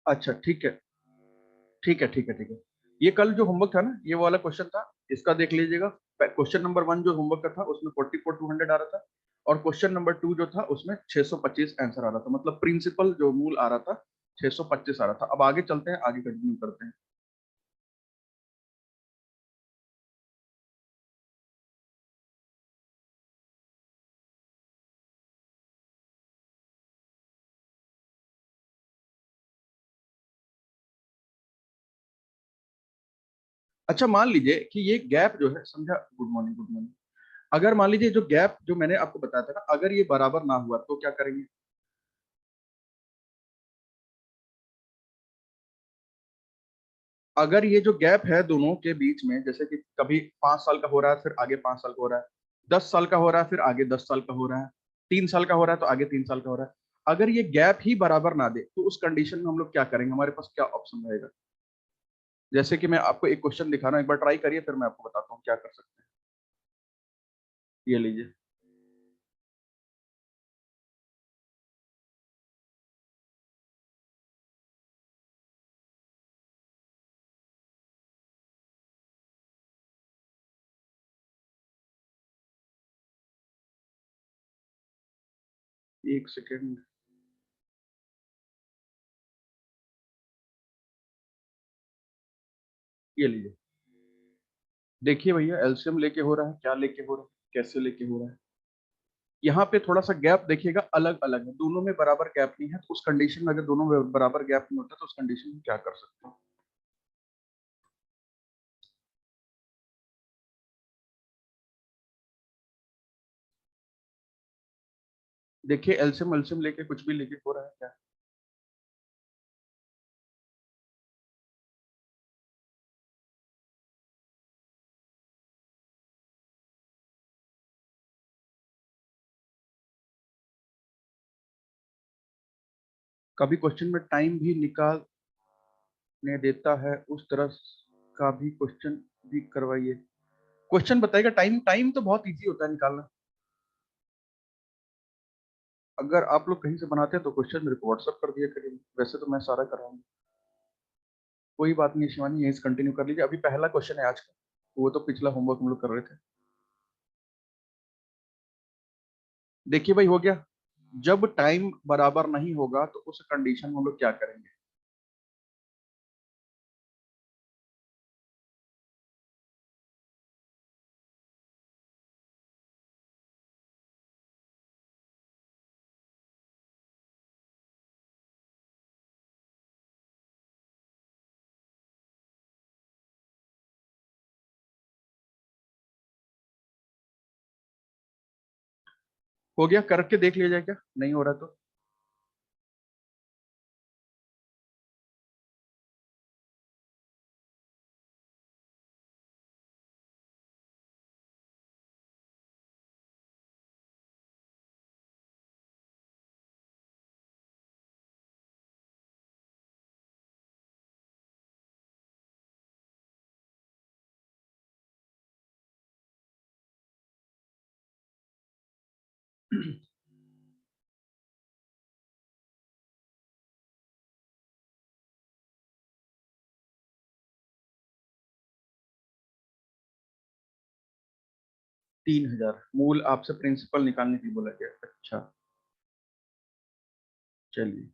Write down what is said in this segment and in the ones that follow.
अच्छा ठीक है, ठीक है, ठीक है, ठीक है। ये कल जो होमवर्क था ना, ये वाला क्वेश्चन था, इसका देख लीजिएगा। क्वेश्चन नंबर 1 जो होमवर्क का था उसमें 44,200 आ रहा था, और क्वेश्चन नंबर 2 जो था उसमें 625 आंसर आ रहा था, मतलब प्रिंसिपल जो मूल आ रहा था 625 आ रहा था। अब आगे चलते हैं, आगे कंटिन्यू करते हैं। अच्छा, मान लीजिए कि ये गैप जो है, समझा, गुड मॉर्निंग, गुड मॉर्निंग। अगर मान लीजिए जो गैप जो मैंने आपको बताया था ना, अगर ये बराबर ना हुआ तो क्या करेंगे? अगर ये जो गैप है दोनों के बीच में, जैसे कि कभी 5 साल का हो रहा है, फिर आगे 5 साल का हो रहा है, 10 साल का हो रहा है, फिर आगे 10 साल का हो रहा है, 3 साल का हो रहा है तो आगे 3 साल का हो रहा है, अगर ये गैप ही बराबर ना दे तो उस कंडीशन में हम लोग क्या करेंगे? हमारे पास क्या ऑप्शन रहेगा? जैसे कि मैं आपको एक क्वेश्चन दिखा रहा हूँ, एक बार ट्राई करिए, फिर मैं आपको बताता हूँ क्या कर सकते हैं। ये लीजिए। एक सेकेंड। ये लीजिए। देखिए भैया, एलसीएम लेके हो रहा है, क्या लेके हो रहा है, कैसे लेके हो रहा है। यहाँ पे थोड़ा सा गैप देखिएगा, अलग अलग है, दोनों में बराबर गैप नहीं है, तो उस कंडीशन में अगर दोनों में बराबर गैप नहीं होता तो उस कंडीशन में क्या कर सकते हैं? देखिए, एलसीएम एलसीएम लेके कुछ भी लेके हो रहा है क्या? कभी क्वेश्चन में टाइम भी निकालने देता है, उस तरह का भी क्वेश्चन भी करवाइए। क्वेश्चन बताइएगा। टाइम टाइम तो बहुत इजी होता है निकालना। अगर आप लोग कहीं से बनाते हैं तो क्वेश्चन मेरे को व्हाट्सअप कर दिया करिए, वैसे तो मैं सारा कराऊंगा। कोई बात नहीं शिवानी, यहीं से कंटिन्यू कर लीजिए। अभी पहला क्वेश्चन है आज का, वो तो पिछला होमवर्क हम लोग कर रहे थे। देखिए भाई, हो गया। जब टाइम बराबर नहीं होगा तो उस कंडीशन में हम लोग क्या करेंगे? हो गया, करके देख लिया जाए, क्या नहीं हो रहा तो। लीजिए। 3,000 मूल आपसे प्रिंसिपल निकालने के लिए बोला गया, अच्छा। चलिए।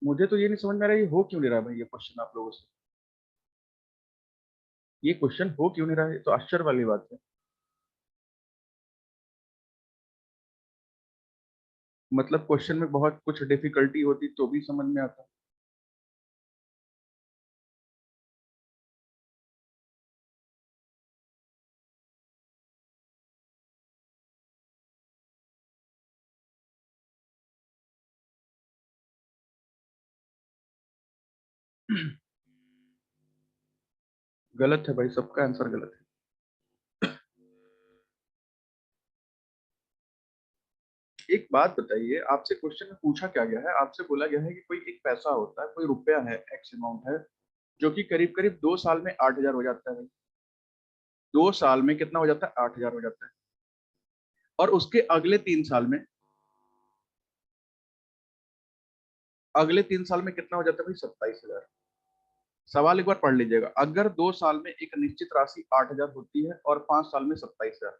मुझे तो ये नहीं समझ में आ रहा, ये हो क्यों नहीं रहा भाई ये क्वेश्चन आप लोगों से। ये क्वेश्चन हो क्यों नहीं रहा है, ये तो आश्चर्य वाली बात है। मतलब क्वेश्चन में बहुत कुछ डिफिकल्टी होती तो भी समझ में आता। गलत है भाई, सबका आंसर गलत है। एक बात बताइए, आपसे क्वेश्चन में पूछा क्या गया है? आपसे बोला गया है कि कोई एक पैसा होता है, कोई रुपया है, एक्स अमाउंट है, जो कि करीब करीब 2 साल में 8,000 हो जाता है भाई। 2 साल में कितना हो जाता है? 8,000 हो जाता है। और उसके अगले 3 साल में कितना हो जाता है भाई? 27,000। सवाल एक बार पढ़ लीजिएगा, अगर 2 साल में एक निश्चित राशि 8,000 होती है और 5 साल में 27,000,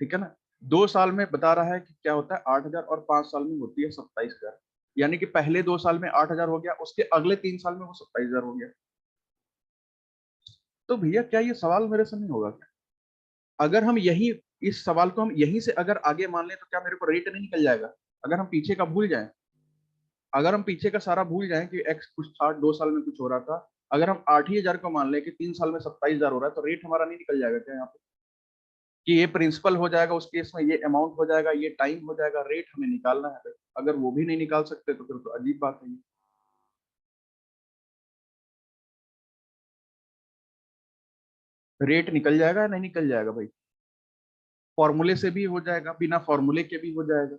ठीक है ना? 2 साल में बता रहा है कि क्या होता है 8,000 और 5 साल में होती है 27,000। यानी कि पहले 2 साल में 8,000 हो गया, उसके अगले 3 साल में वो 27,000 हो गया। तो भैया क्या ये सवाल मेरे से नहीं होगा क्या? अगर हम यही इस सवाल को हम यहीं से अगर आगे मान लें तो क्या मेरे को रेट नहीं निकल जाएगा? अगर हम पीछे का भूल जाएं, अगर हम पीछे का सारा भूल जाएं कि एक्स कुछ था, 2 साल में कुछ हो रहा था, अगर हम 8,000 को मान लें कि 3 साल में 27,000 हो रहा है, तो रेट हमारा नहीं निकल जाएगा क्या यहाँ पे? कि ये प्रिंसिपल हो जाएगा उस केस में, ये अमाउंट हो जाएगा, ये टाइम हो जाएगा, रेट हमें निकालना है। अगर वो भी नहीं निकाल सकते तो फिर तो अजीब बात है। रेट निकल जाएगा या नहीं निकल जाएगा भाई? फॉर्मूले से भी हो जाएगा, बिना फॉर्मूले के भी हो जाएगा।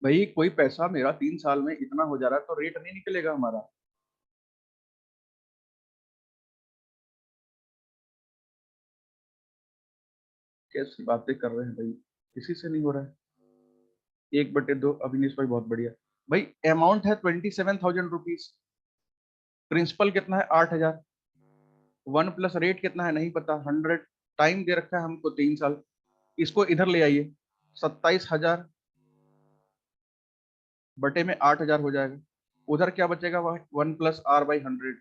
भाई कोई पैसा मेरा 3 साल में इतना हो जा रहा है तो रेट नहीं निकलेगा हमारा? कैसी बातें कर रहे हैं भाई? किसी से नहीं हो रहा है। 1/2, अभिनेश भाई बहुत बढ़िया। भाई अमाउंट है 27,000 रुपीज, प्रिंसिपल कितना है? 8,000। 1 प्लस रेट कितना है नहीं पता, 100। टाइम दे रखा है हमको 3 साल। इसको इधर ले आइए, 27,000 बटे में 8,000 हो जाएगा। उधर क्या बचेगा? वह 1 प्लस r/100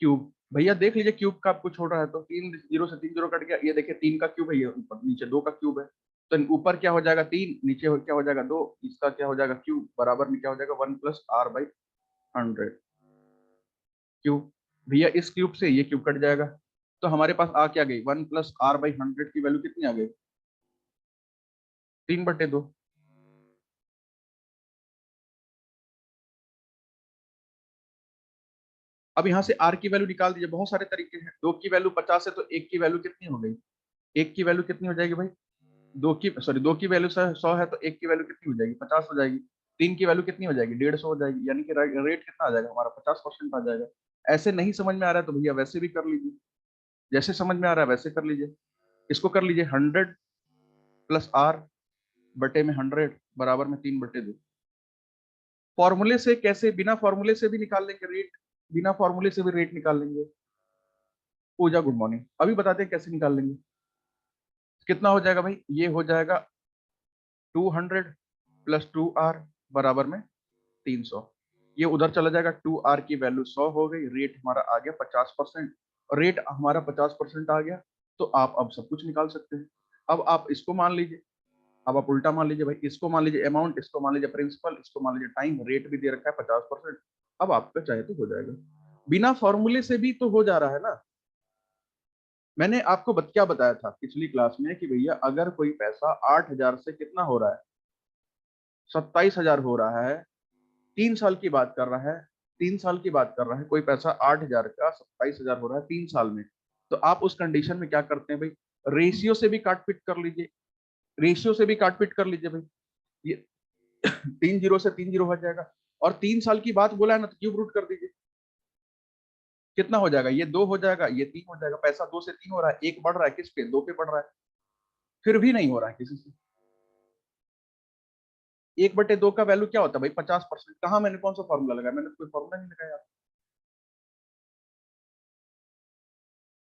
क्यूब। भैया देख लीजिए, क्यूब का आपको छोड़ रहा है तो 3 जीरो से 3 जीरो कट गया, ये देखिए 3 का क्यूब है, ये ऊपर नीचे 2 का क्यूब है। तो ऊपर क्या हो जाएगा? 3, नीचे क्या हो जाएगा? 2, इसका क्या हो जाएगा? क्यूब, बराबर में क्या हो जाएगा? 1 प्लस r/100 क्यूब। भैया इस क्यूब से ये क्यूब कट जाएगा, तो हमारे पास आ क्या गई? 1 प्लस r/100 की वैल्यू कितनी आ गई? 3/2। अब यहाँ से r की वैल्यू निकाल दीजिए, बहुत सारे तरीके हैं। 2 की वैल्यू 50 है तो 1 की वैल्यू कितनी हो गई? 1 की वैल्यू कितनी हो जाएगी भाई? 2 की वैल्यू 100 है तो 1 की वैल्यू कितनी हो जाएगी? 50 हो जाएगी। 3 की वैल्यू कितनी हो जाएगी? 150 हो जाएगी। यानी कि रेट कितना आ जाएगा हमारा? 50% आ जाएगा। ऐसे नहीं समझ में आ रहा है तो भैया वैसे भी कर लीजिए, जैसे समझ में आ रहा है वैसे कर लीजिए। इसको कर लीजिए 100 प्लस r/100 बराबर में 3/2। फॉर्मूले से कैसे? बिना फॉर्मूले से भी निकाल लेंगे रेट, बिना फॉर्मूले से भी रेट निकाल लेंगे। पूजा गुड मॉर्निंग। अभी बताते हैं कैसे निकाल लेंगे। कितना हो जाएगा भाई? ये हो जाएगा 200 प्लस 2r बराबर में 300। ये उधर चला जाएगा, 2r की वैल्यू 100 हो गई, रेट हमारा आ गया 50%। रेट हमारा 50% आ गया, तो आप अब सब कुछ निकाल सकते हैं। अब आप इसको मान लीजिए, अब आप उल्टा मान लीजिए भाई, इसको मान लीजिए अमाउंट, इसको मान लीजिए प्रिंसिपल, इसको मान लीजिए टाइम, रेट भी दे रखा है 50%। अब आपका चाहे तो हो जाएगा, बिना फॉर्मूले से भी तो हो जा रहा है ना। मैंने आपको क्या बताया था पिछली क्लास में कि भैया अगर कोई पैसा 8,000 से कितना हो रहा है? 27,000 हो रहा है, 3 साल की बात कर रहा है, 3 साल की बात कर रहा है, कोई पैसा 8,000 का 27,000 हो रहा है 3 साल में, तो आप उस कंडीशन में क्या करते हैं भाई? रेशियो से भी काट पीट कर लीजिए, रेशियो से भी काट पीट कर लीजिए भाई। ये 3 जीरो से 3 जीरो हो जाएगा, और 3 साल की बात बोला है ना तो क्यूब रूट कर दीजिए। कितना हो जाएगा? ये 2 हो जाएगा, ये 3 हो जाएगा। पैसा 2 से 3 हो रहा है, एक बढ़ रहा है किस पे? 2 पे बढ़ रहा है। फिर भी नहीं हो रहा है किसी से। 1/2 का वैल्यू क्या होता है भाई? 50%। कहा मैंने कौन सा फॉर्मूला लगाया? मैंने तो कोई फॉर्मूला नहीं लगाया।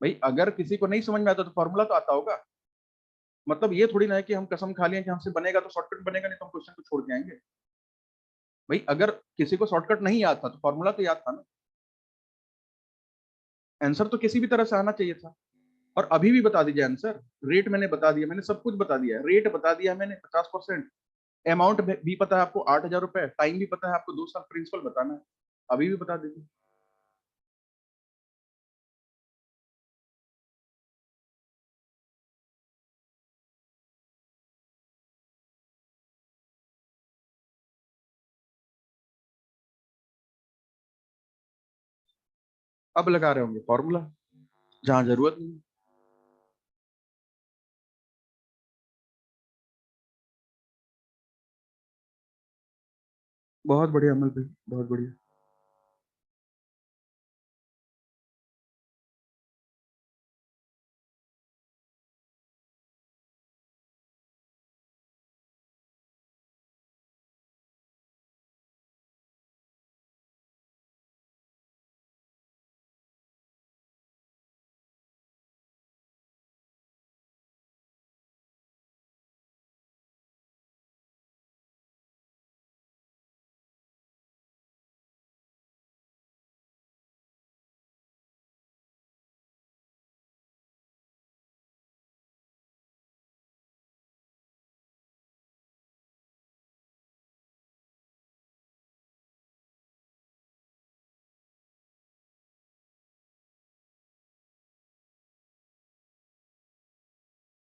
भाई अगर किसी को नहीं समझ में आता तो फॉर्मूला तो आता होगा। मतलब ये थोड़ी ना है कि हम कसम खा लिए कि हमसे बनेगा तो शॉर्टकट बनेगा, नहीं तो हम क्वेश्चन को छोड़ के आएंगे। भाई अगर किसी को शॉर्टकट नहीं याद था तो फॉर्मूला तो याद था ना। आंसर तो किसी भी तरह से आना चाहिए था। और अभी भी बता दीजिए आंसर। रेट मैंने बता दिया, मैंने सब कुछ बता दिया है। रेट बता दिया है मैंने 50%। अमाउंट भी पता है आपको 8,000 रुपए, टाइम भी पता है आपको, 2 साल प्रिंसिपल बताना है। अभी भी बता दीजिए। अब लगा रहे होंगे फॉर्मूला, जहां जरूरत नहीं। बहुत बढ़िया अमल भाई, बहुत बढ़िया।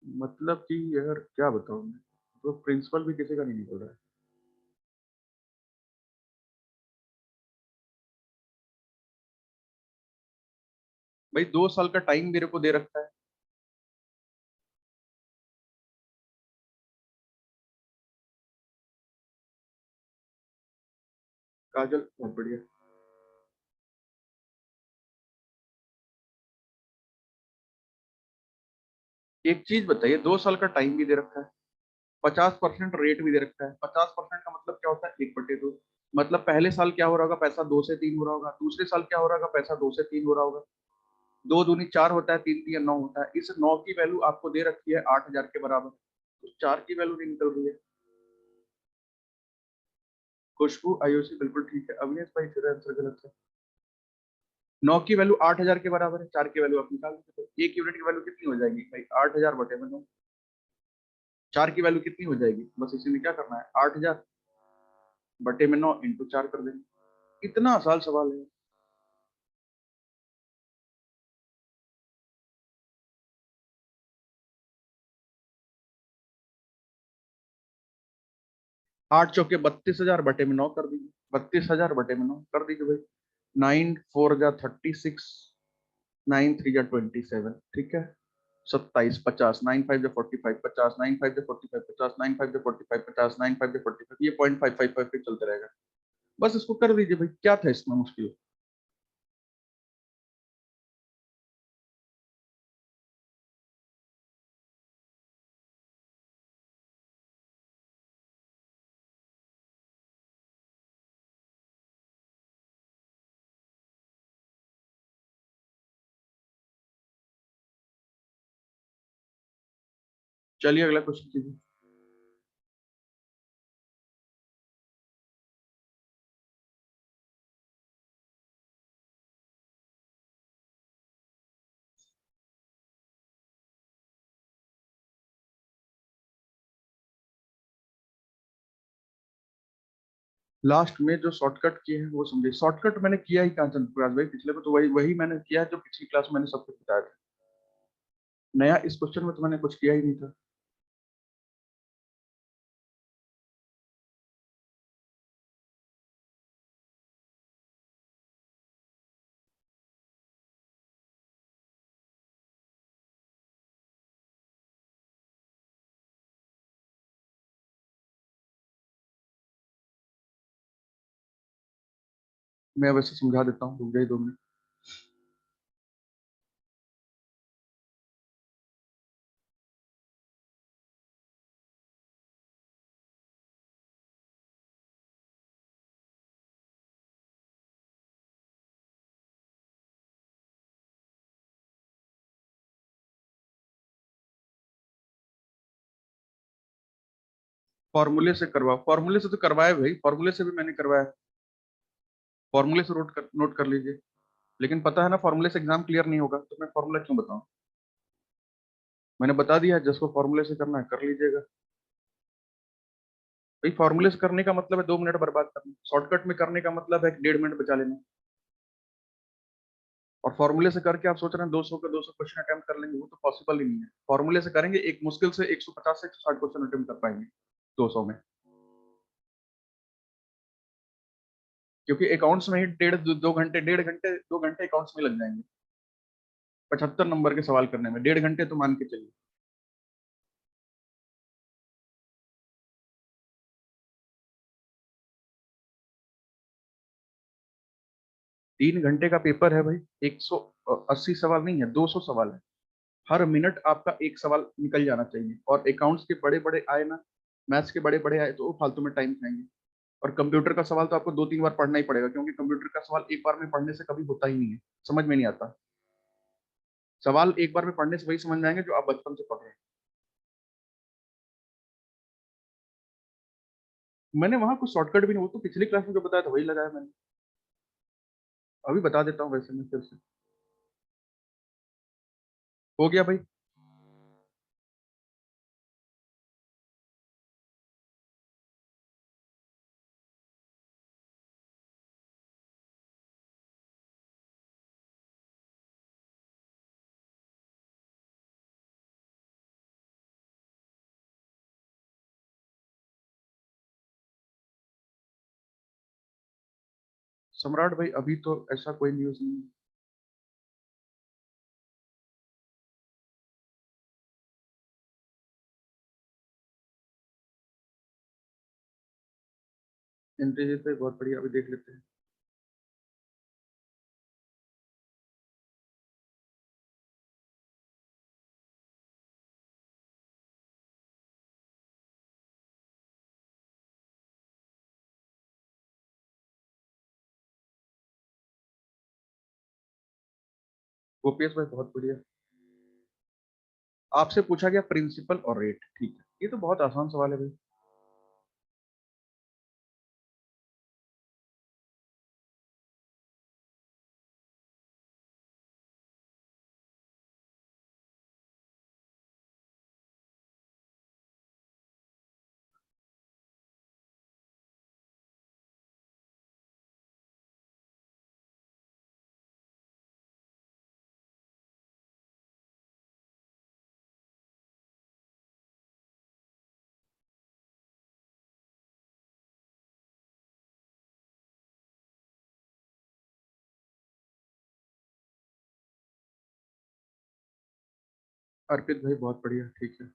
मतलब कि यार क्या बताऊं मैं, तो प्रिंसिपल भी किसी का नहीं निकल रहा है। भाई 2 साल का टाइम मेरे को दे रखा है। काजल बहुत बढ़िया। एक चीज बताइए, 2 साल का टाइम भी दे रखा है, 50% रेट भी दे रखा है। 50% का मतलब क्या होता है, 1/2। मतलब पहले साल क्या हो रहा होगा, पैसा 2 से 3 हो रहा होगा। दूसरे साल क्या हो रहा होगा, पैसा 2 से 3 हो रहा होगा। 2 दूनी 4 होता है, 3 तिया 9 होता है। इस 9 की वैल्यू आपको दे रखी है 8,000 के बराबर, तो 4 की वैल्यू नहीं निकल रही है। खुशबू आयुषी बिल्कुल ठीक है। अविनेश भाई तेरा आंसर गलत है। 9 की वैल्यू 8,000 के बराबर है, 4 की वैल्यू आप निकाल दीजिए। तो 1 यूनिट की वैल्यू कितनी हो जाएगी भाई, 8,000 बटे में 9। 4 की वैल्यू कितनी हो जाएगी, बस इसी में क्या करना है, 8,000 बटे में 9 इंटू 4 कर देंगे। इतना आसान सवाल है। 8 चौके 32,000 बटे में 9 कर दीजिए। 32,000 बटे में 9 कर दीजिए भाई। 9 4 जा 36, 9 3 जा 27, ठीक है। 27 50, 9 5 जा 45 50, 9 5 जा 45 50, 9 5 जा 45 50, 9 5 जा 45, ये 0.555 चलते रहेगा। बस इसको कर दीजिए भाई, क्या था इसमें मुश्किल। चलिए अगला क्वेश्चन कीजिए। लास्ट में जो शॉर्टकट किए हैं वो समझे। शॉर्टकट मैंने किया ही कहाँ चंद्रप्रकाश भाई, पिछले में तो वही वही मैंने किया जो पिछली क्लास में मैंने सब कुछ बताया था। नया इस क्वेश्चन में तो मैंने कुछ किया ही नहीं था। मैं वैसे समझा देता हूँ, रुक जाइए 2 मिनट। फॉर्मूले से करवा, फॉर्मूले से तो करवाया भाई, फॉर्मूले से भी मैंने करवाया। फॉर्मूले से नोट कर लीजिए। लेकिन पता है ना, फॉर्मूले से एग्जाम क्लियर नहीं होगा, तो मैं फॉर्मूला क्यों बताऊं। मैंने बता दिया है, जिसको फॉर्मूले से करना है कर लीजिएगा। भाई फॉर्मूले से करने का मतलब है 2 मिनट बर्बाद करना, शॉर्टकट में करने का मतलब है 1.5 मिनट बचा लेना। और फॉर्मूले से करके आप सोच रहे हैं 200 का 200 क्वेश्चन अटेम्प्ट कर लेंगे, वो तो पॉसिबल ही नहीं है। फॉर्मूले से करेंगे एक मुश्किल से 150 से 160 क्वेश्चन अटेम्प्ट कर पाएंगे 200 में। क्योंकि अकाउंट्स में ही 1.5 2 घंटे 1.5 घंटे 2 घंटे अकाउंट्स में लग जाएंगे 75 नंबर के सवाल करने में, 1.5 घंटे तो मान के चलिए। 3 घंटे का पेपर है भाई, 180 सवाल नहीं है, 200 सवाल है। हर मिनट आपका एक सवाल निकल जाना चाहिए। और अकाउंट्स के बड़े बड़े आए ना, मैथ्स के बड़े बड़े आए तो वो फालतू में टाइम खाएंगे। और कंप्यूटर का सवाल तो आपको 2 3 बार पढ़ना ही पड़ेगा, क्योंकि कंप्यूटर का सवाल एक बार में पढ़ने से कभी होता ही नहीं है, समझ में नहीं आता। सवाल एक बार में पढ़ने से वही समझ में आएंगे जो आप बचपन से पढ़ रहे हैं। मैंने वहां कुछ शॉर्टकट भी नहीं, वो तो पिछली क्लास में जो बताया था वही लगाया मैंने। अभी बता देता हूँ वैसे मैं फिर से। हो गया भाई। सम्राट भाई अभी तो ऐसा कोई न्यूज नहीं है। इंटीजर पे बहुत बढ़िया, अभी देख लेते हैं। ओपीएस भाई बहुत बढ़िया। आपसे पूछा गया प्रिंसिपल और रेट, ठीक है, ये तो बहुत आसान सवाल है भाई। अर्पित भाई बहुत बढ़िया, ठीक है।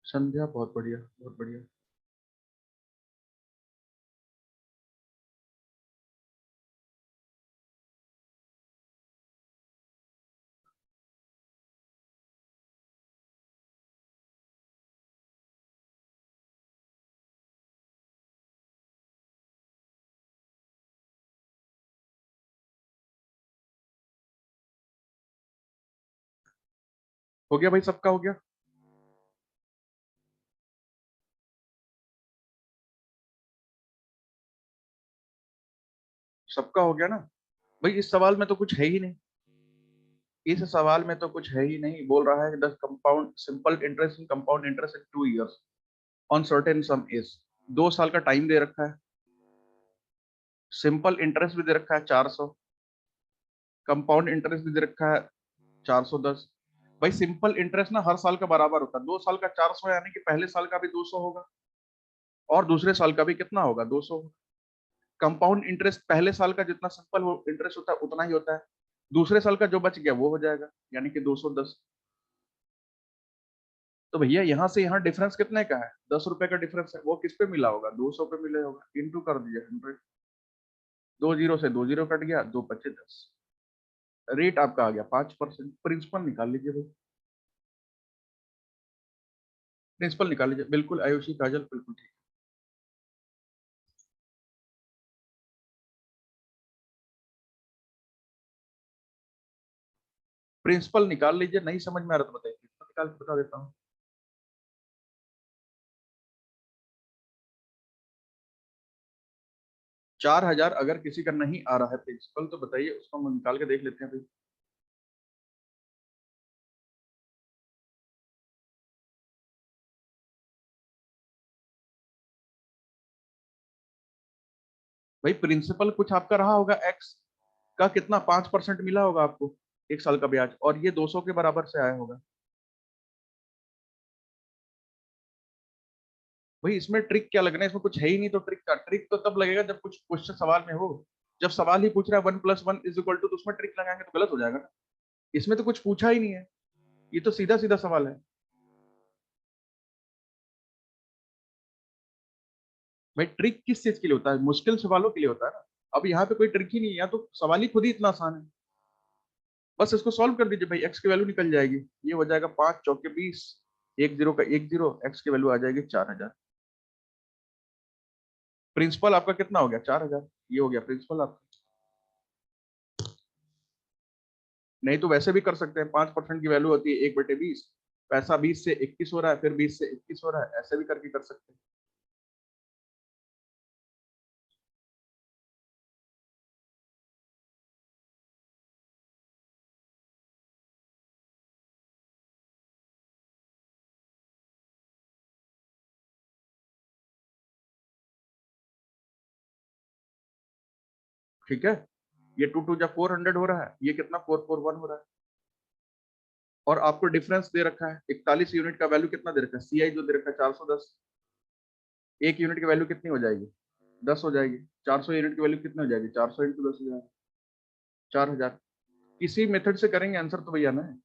संध्या बहुत बढ़िया, बहुत बढ़िया। हो गया भाई, सबका हो गया। सबका हो गया ना। भाई इस सवाल में तो कुछ है ही नहीं। इस सवाल में तो कुछ है ही नहीं, बोल रहा है the compound simple interest in compound interest in 2 years on certain some is. 2 साल का टाइम दे रखा है, सिंपल इंटरेस्ट भी दे रखा है 400, कंपाउंड इंटरेस्ट भी दे रखा है 410। भाई सिंपल इंटरेस्ट ना हर साल का बराबर होता है, 2 साल का 400 यानी कि पहले साल का भी 200 होगा और दूसरे साल का भी कितना होगा, 200। कंपाउंड इंटरेस्ट पहले साल का जितना सिंपल इंटरेस्ट होता है उतना ही होता है, दूसरे साल का जो बच गया वो हो जाएगा, यानी कि 210। तो भैया यहाँ से यहाँ डिफरेंस कितने का है, 10 रुपए का डिफरेंस है, वो किस पे मिला होगा, 200 पे मिले होगा, इंटू कर दिया 100। 2 जीरो से 2 जीरो कट गया, 2 पच्चे 10। रेट आपका आ गया 5%। प्रिंसिपल निकाल लीजिए भाई, प्रिंसिपल निकाल लीजिए, बिल्कुल आयुषी काजल, बिल्कुल ठीक। प्रिंसिपल निकाल लीजिए, नहीं समझ में आ रहा तो बताइए, प्रिंसिपल निकाल के बता देता हूँ। 4,000 अगर किसी का नहीं आ रहा है प्रिंसिपल तो बताइए, उसको हम निकाल के देख लेते हैं भाई। भाई प्रिंसिपल कुछ आपका रहा होगा, एक्स का कितना 5% मिला होगा आपको, 1 साल का ब्याज, और ये 200 के बराबर से आया होगा। भाई इसमें ट्रिक क्या लगना है, इसमें कुछ है ही नहीं, तो ट्रिक का ट्रिक तो तब लगेगा जब कुछ क्वेश्चन सवाल में हो। जब सवाल ही पूछ रहा है 1+1 = 2, तो उसमें ट्रिक लगाएंगे तो गलत हो जाएगा ना। इसमें तो कुछ पूछा ही नहीं है, ये तो सीधा सीधा सवाल है। भाई ट्रिक किस चीज के लिए होता है, मुश्किल सवालों के लिए होता है ना। अब यहाँ पे कोई ट्रिक ही नहीं है, यहाँ तो सवाल ही खुद ही इतना आसान है। बस इसको सॉल्व कर दीजिए भाई, एक्स की वैल्यू निकल जाएगी। ये हो जाएगा 5 × 4 = 20, 1 0 का 1 0, एक्स की वैल्यू आ जाएगी 4,000। प्रिंसिपल आपका कितना हो गया, 4,000, ये हो गया प्रिंसिपल आपका। नहीं तो वैसे भी कर सकते हैं, 5% की वैल्यू होती है 1/20, पैसा 20 से 21 हो रहा है, फिर 20 से 21 हो रहा है, ऐसे भी करके कर सकते हैं। ठीक है, ये 2 2 जा 400 हो रहा है, ये कितना 441 हो रहा है। और आपको डिफरेंस दे रखा है 41 यूनिट का वैल्यू कितना दे रखा है, सीआई जो दे रखा है 410। एक यूनिट की वैल्यू कितनी हो जाएगी, 10 हो जाएगी। 400 यूनिट की वैल्यू कितनी हो जाएगी, 400 × 10 हो जाएगा, 4,000। किसी मेथड से करेंगे आंसर तो भैया ना है।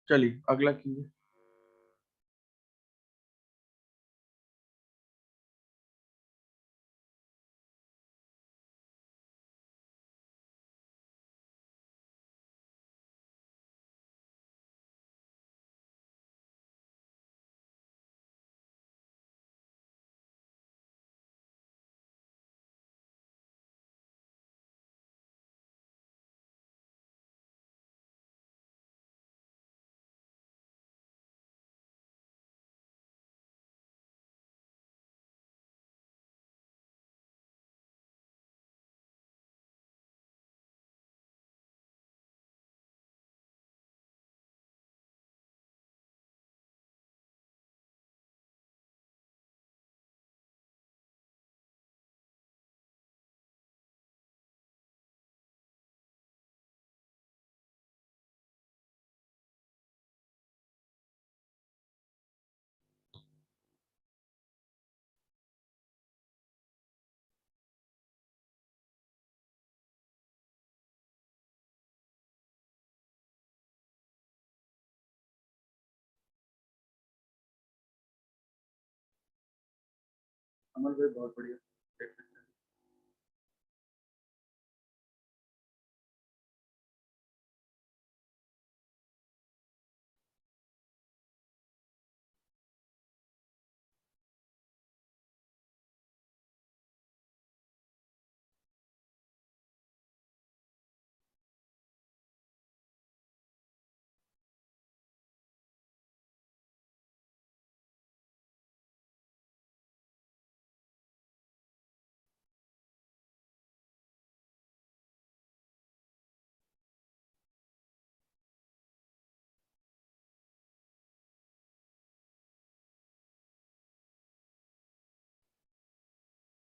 चलिए अगला कीजिए। अमल भाई बहुत बढ़िया, देख सकते हैं।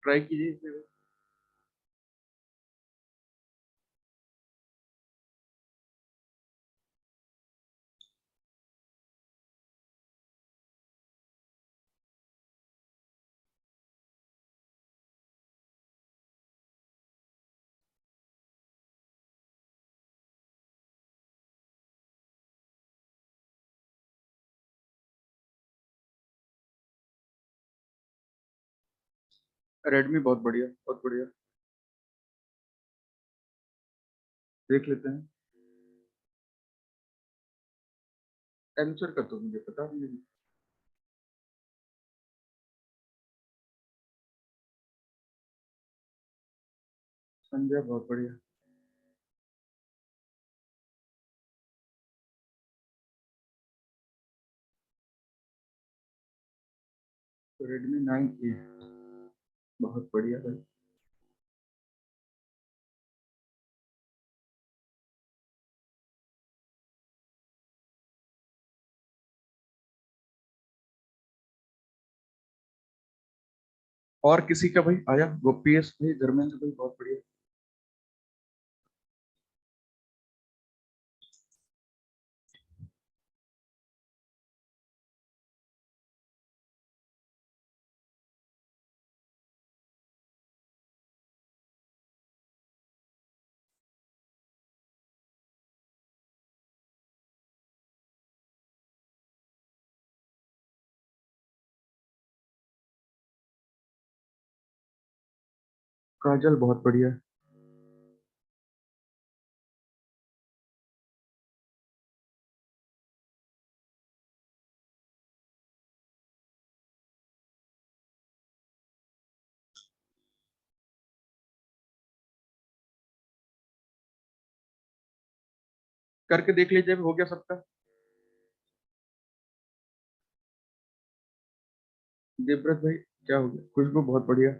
ट्राई कीजिए इसे भी। रेडमी बहुत बढ़िया, बहुत बढ़िया। देख लेते हैं। आंसर का तो मुझे पता नहीं है। संजय बहुत बढ़िया। Redmi 9A बहुत बढ़िया भाई। और किसी का भाई आया? गोपीएस भाई, धर्मेंद्र भाई बहुत बढ़िया। काजल बहुत बढ़िया। करके देख लीजिए, हो गया सबका। देवव्रत भाई क्या हो गया? खुशबू बहुत बढ़िया।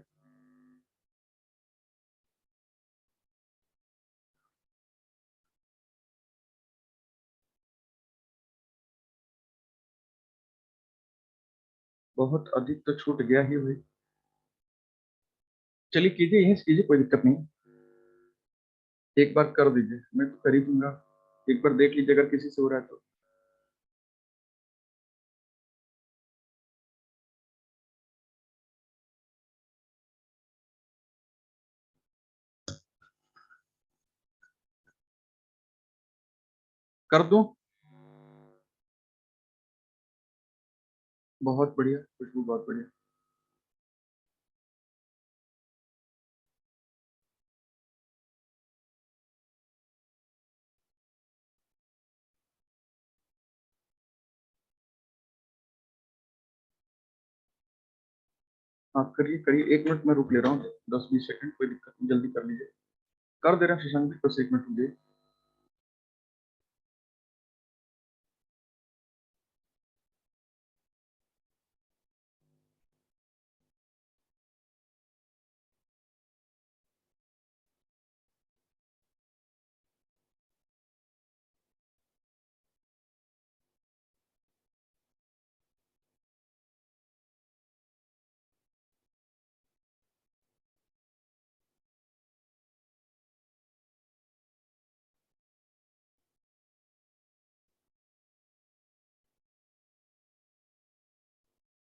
बहुत अधिक तो छूट गया ही भाई। चलिए कीजिए, यहीं से कीजिए, कोई दिक्कत नहीं। एक बार कर दीजिए, मैं तो कर ही दूंगा। एक बार देख लीजिए, अगर किसी से हो रहा है तो। कर दूं? बहुत बढ़िया खुशबू, बहुत बढ़िया। आप करिए करिए, 1 मिनट में रुक ले रहा हूँ, 10-20 सेकंड, कोई दिक्कत नहीं, जल्दी कर लीजिए। कर दे रहे हैं शशांक जी, बस 1 मिनट रुकिए।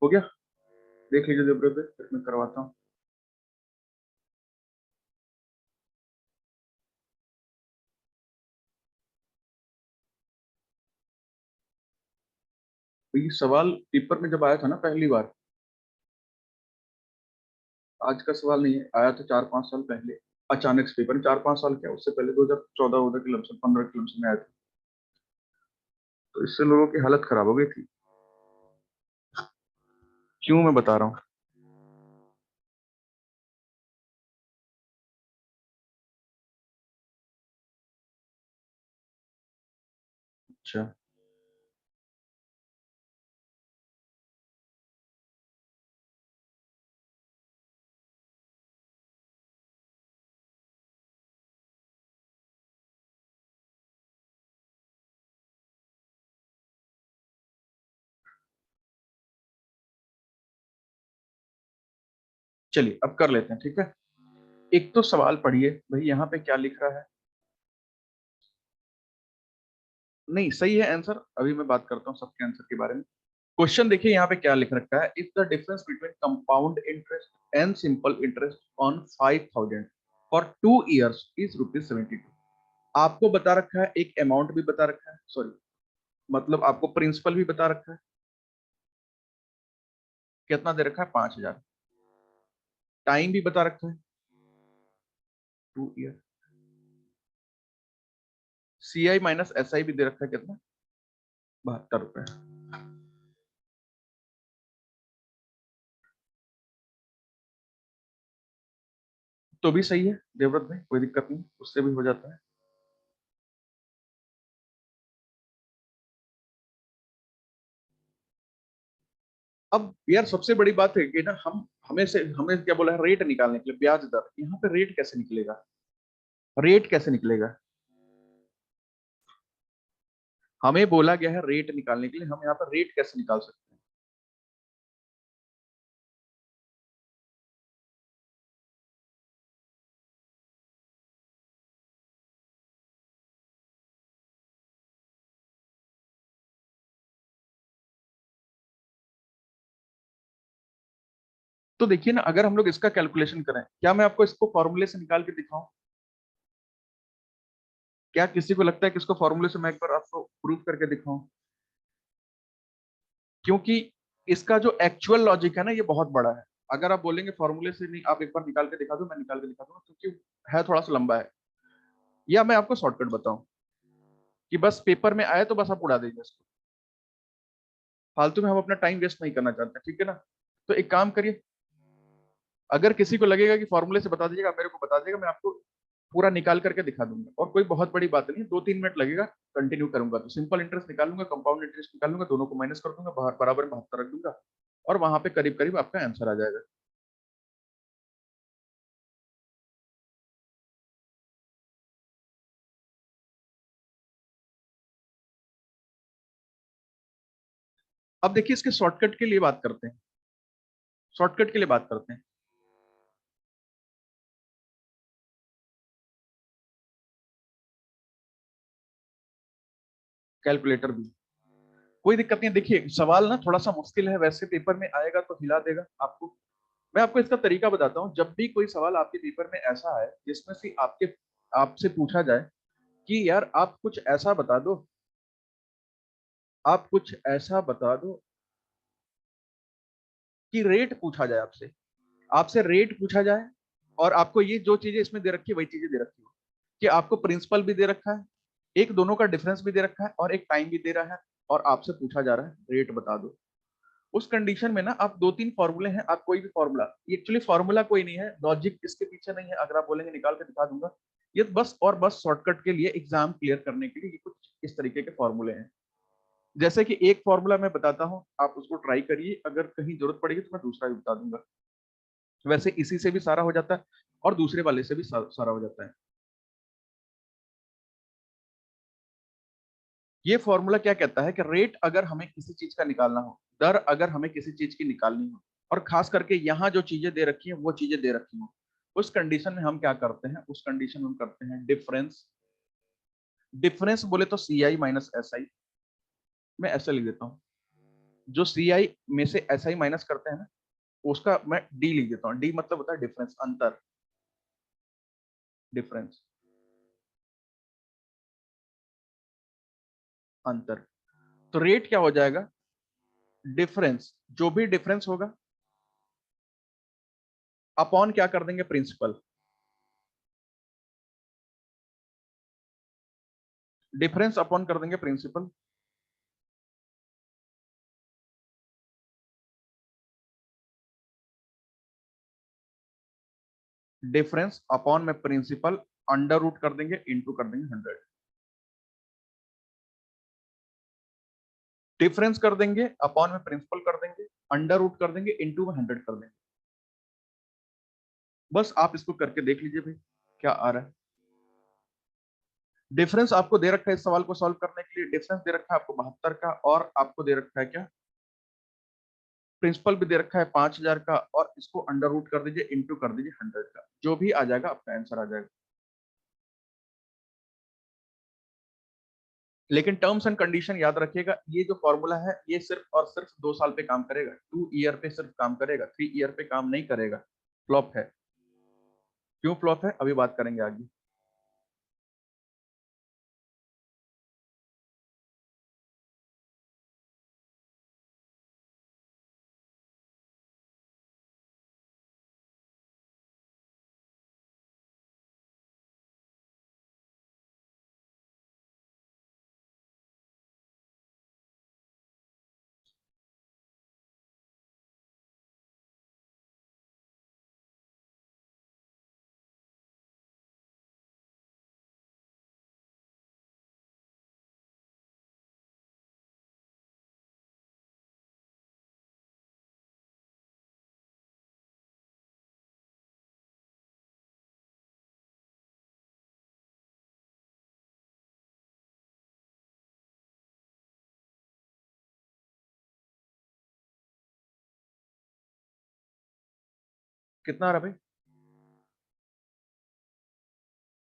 हो गया? देख लीजिए देवव्रत भाई, फिर मैं करवाता हूँ। तो ये सवाल पेपर में जब आया था ना पहली बार, आज का सवाल नहीं है, आया था 4-5 साल पहले। अचानक से पेपर में, 4-5 साल क्या, उससे पहले 2014 के लमसम, 15 के लमसम में आया था। तो इससे लोगों की हालत खराब हो गई थी। क्यों, मैं बता रहा हूँ। अच्छा। चलिए अब कर लेते हैं, ठीक है। एक तो सवाल पढ़िए भाई, यहाँ पे क्या लिख रहा है? नहीं सही है आंसर, अभी मैं बात करता हूँ सबके आंसर के बारे में। क्वेश्चन देखिए यहाँ पे क्या लिख रखा है, if the difference between compound interest and simple interest on 5,000 for 2 years is ₹72। आपको बता रखा है, एक अमाउंट भी बता रखा है, सॉरी, मतलब आपको प्रिंसिपल भी बता रखा है। कितना दे रखा है? 5,000। टाइम भी बता रखा है, 2 year। CI माइनस SI भी दे रखा है, कितना? ₹72। तो भी सही है देवव्रत भाई, कोई दिक्कत नहीं, उससे भी हो जाता है। अब यार सबसे बड़ी बात है कि ना हम हमें क्या बोला है, रेट निकालने के लिए, ब्याज दर, यहाँ पे रेट कैसे निकलेगा? रेट कैसे निकलेगा? हमें बोला गया है रेट निकालने के लिए, हम यहाँ पर रेट कैसे निकाल सकते हैं? तो देखिए ना, अगर हम लोग इसका कैलकुलेशन करें, क्या मैं आपको इसको फॉर्मूले से निकाल के दिखाऊं? क्या किसी को लगता है कि इसको फॉर्मूले से मैं एक बार आपको प्रूव करके दिखाऊं? क्योंकि इसका जो एक्चुअल लॉजिक है ना, ये बहुत बड़ा है। अगर आप बोलेंगे फॉर्मूले से नहीं, आप एक बार निकाल के दिखा दो, मैं निकाल के दिखा दूंगा, क्योंकि है थोड़ा सा लंबा है। या मैं आपको शॉर्टकट बताऊं कि बस पेपर में आए तो बस आप उड़ा दीजिए इसको, फालतू में हम अपना टाइम वेस्ट नहीं करना चाहते, ठीक है ना? तो एक काम करिए, अगर किसी को लगेगा कि फॉर्मूले से बता दीजिएगा, मेरे को बता दीजिएगा, मैं आपको पूरा निकाल करके दिखा दूंगा। और कोई बहुत बड़ी बात नहीं है, 2-3 मिनट लगेगा। कंटिन्यू करूंगा तो सिंपल इंटरेस्ट निकालूंगा, कंपाउंड इंटरेस्ट निकालूंगा, दोनों को माइनस कर दूंगा, बराबर 72 रख दूंगा, और वहां पे करीब करीब आपका आंसर आ जाएगा। अब देखिए, इसके शॉर्टकट के लिए बात करते हैं, शॉर्टकट के लिए बात करते हैं। कैलकुलेटर भी, कोई दिक्कत नहीं है। देखिए सवाल ना थोड़ा सा मुश्किल है, वैसे पेपर में आएगा तो हिला देगा आपको। मैं आपको इसका तरीका बताता हूँ। जब भी कोई सवाल आपके पेपर में ऐसा है जिसमें से आपसे पूछा जाए कि यार आप कुछ ऐसा बता दो, आप कुछ ऐसा बता दो कि रेट पूछा जाए आपसे, आपसे रेट पूछा जाए, और आपको ये जो चीजें इसमें दे रखी है वही चीजें दे रखी हो, कि आपको प्रिंसिपल भी दे रखा है, एक दोनों का डिफरेंस भी दे रखा है, और एक टाइम भी दे रहा है, और आपसे पूछा जा रहा है रेट बता दो। उस कंडीशन में ना आप 2-3 फॉर्मूले हैं, आप कोई भी फॉर्मूला, एक्चुअली फॉर्मूला कोई नहीं है, लॉजिक इसके पीछे नहीं है, अगर आप बोलेंगे निकाल के दिखा दूंगा। ये बस और बस शॉर्टकट के लिए, एग्जाम क्लियर करने के लिए, ये कुछ इस तरीके के फॉर्मूले हैं। जैसे कि एक फॉर्मूला मैं बताता हूँ, आप उसको ट्राई करिए, अगर कहीं जरूरत पड़ेगी तो मैं दूसरा भी बता दूंगा। वैसे इसी से भी सारा हो जाता है, और दूसरे वाले से भी सारा हो जाता है। ये फॉर्मूला क्या कहता है कि रेट अगर हमें किसी चीज का निकालना हो, दर अगर हमें किसी चीज की निकालनी हो, और खास करके यहाँ जो चीजें दे रखी हैं वो चीजें दे रखी हो, उस कंडीशन में हम क्या करते हैं, उस कंडीशन में हम करते हैं डिफरेंस। डिफरेंस बोले तो सी आई माइनस एस आई, मैं ऐसे लिख देता हूँ। जो सी आई में से एस आई माइनस करते हैं ना, उसका मैं डी लिख देता हूँ। डी मतलब होता है डिफरेंस, अंतर, डिफरेंस, अंतर। तो रेट क्या हो जाएगा? डिफरेंस, जो भी डिफरेंस होगा, अपॉन क्या कर देंगे, प्रिंसिपल। डिफरेंस अपॉन कर देंगे प्रिंसिपल। डिफरेंस अपॉन में प्रिंसिपल, अंडर रूट कर देंगे, इंटू कर देंगे 100। डिफरेंस कर देंगे, अपॉन में प्रिंसिपल कर देंगे, अंडर रूट कर देंगे, इंटू में 100 कर देंगे। बस आप इसको करके देख लीजिए भाई, क्या आ रहा है। डिफरेंस आपको दे रखा है, इस सवाल को सॉल्व करने के लिए डिफरेंस दे रखा है आपको 72 का, और आपको दे रखा है क्या, प्रिंसिपल भी दे रखा है 5000 का, और इसको अंडर रूट कर दीजिए, इंटू कर दीजिए 100 का, जो भी आ जाएगा आपका आंसर आ जाएगा। लेकिन टर्म्स एंड कंडीशन याद रखिएगा, ये जो फॉर्मूला है ये सिर्फ और सिर्फ 2 साल पे काम करेगा, 2 ईयर पे सिर्फ काम करेगा, 3 ईयर पे काम नहीं करेगा। फ्लॉप है। क्यों फ्लॉप है, अभी बात करेंगे आगे। कितना आ रहा है भाई?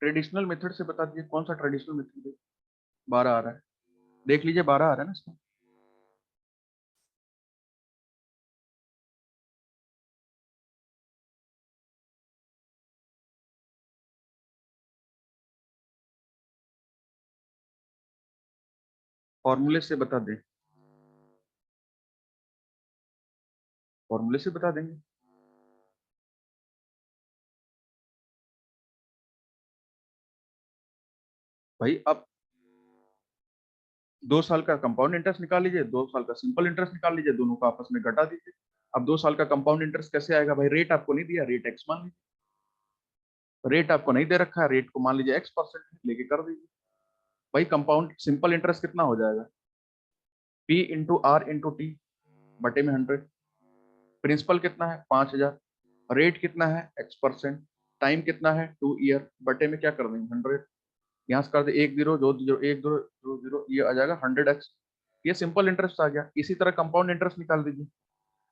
ट्रेडिशनल मेथड से बता दीजिए कौन सा ट्रेडिशनल मेथड है। 12 आ रहा है, देख लीजिए 12 आ रहा है ना इसमें। फॉर्मूले से बता दे, फॉर्मूले से बता देंगे। भाई अब 2 साल का कंपाउंड इंटरेस्ट निकाल लीजिए, 2 साल का सिंपल इंटरेस्ट निकाल लीजिए, दोनों को आपस में घटा दीजिए। अब 2 साल का कंपाउंड इंटरेस्ट कैसे आएगा भाई? रेट आपको नहीं दिया, रेट एक्स मान लीजिए। रेट आपको नहीं दे रखा है, रेट को मान लीजिए X% लेके कर दीजिए। भाई कंपाउंड सिंपल इंटरेस्ट कितना हो जाएगा? P/R/T बटे में 100। प्रिंसिपल कितना है? 5,000। रेट कितना है? X%। टाइम कितना है? 2 ईयर बटे में क्या कर देंगे? 100। यहाँ से कर दे 1 0 2 0 1 2 2 0, ये आ जाएगा 100x। ये सिंपल इंटरेस्ट आ गया। इसी तरह कंपाउंड इंटरेस्ट निकाल दीजिए।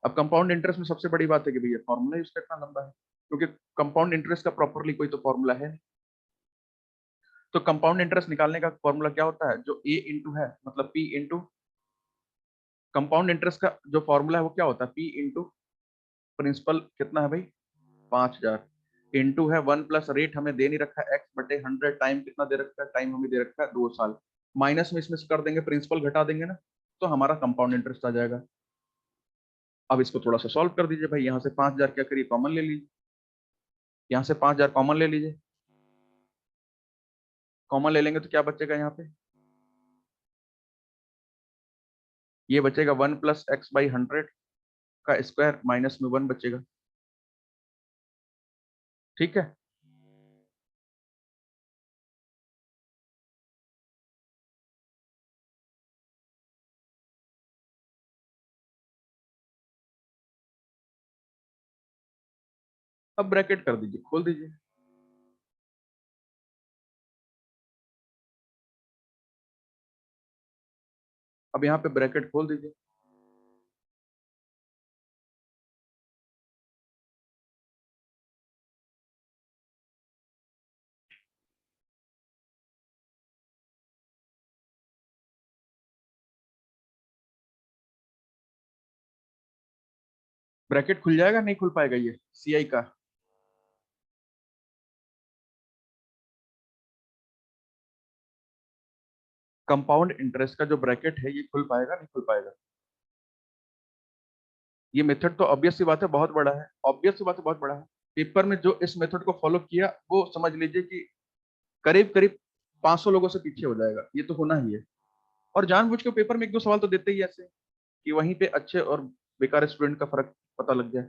अब कंपाउंड इंटरेस्ट में सबसे बड़ी बात है कि भैया फॉर्मूला ही उसका इतना लंबा है, क्योंकि कंपाउंड इंटरेस्ट का प्रॉपरली कोई तो फॉर्मूला है। तो कंपाउंड इंटरेस्ट निकालने का फॉर्मूला क्या होता है? जो ए इंटू है, मतलब पी इंटू कंपाउंड इंटरेस्ट का जो फॉर्मूला है वो क्या होता है? पी इंटू प्रिंसिपल कितना है भाई? 5,000 इंटू है 1 प्लस रेट हमें दे नहीं रखा है X/100। टाइम कितना दे रखा है? टाइम हमें दे रखा है 2 साल। माइनस में इसमें से कर देंगे, प्रिंसिपल घटा देंगे ना, तो हमारा कंपाउंड इंटरेस्ट आ जाएगा। अब इसको थोड़ा सा सॉल्व कर दीजिए भाई। यहाँ से 5,000 क्या करिए, कॉमन ले लीजिए। यहाँ से 5,000 कॉमन ले लीजिए। कॉमन ले लेंगे तो क्या बचेगा यहाँ पे? ये बचेगा 1 प्लस X/100 का स्क्वायर माइनस में 1 बचेगा। ठीक है। अब ब्रैकेट कर दीजिए, खोल दीजिए। अब यहाँ पे ब्रैकेट खोल दीजिए। ब्रैकेट खुल जाएगा? नहीं खुल पाएगा ये सीआई का? कंपाउंड इंटरेस्ट का जो ब्रैकेट है ये खुल पाएगा? नहीं खुल पाएगा। ये मेथड तो ऑब्वियस सी बात है बहुत बड़ा है, ऑब्वियस सी बात है बहुत बड़ा है। पेपर में जो इस मेथड को फॉलो किया वो समझ लीजिए कि करीब करीब 500 लोगों से पीछे हो जाएगा, ये तो होना ही है। और जानबूझ के पेपर में एक दो सवाल तो देते ही ऐसे कि वहीं पे अच्छे और बेकार स्टूडेंट का फर्क पता लग जाए।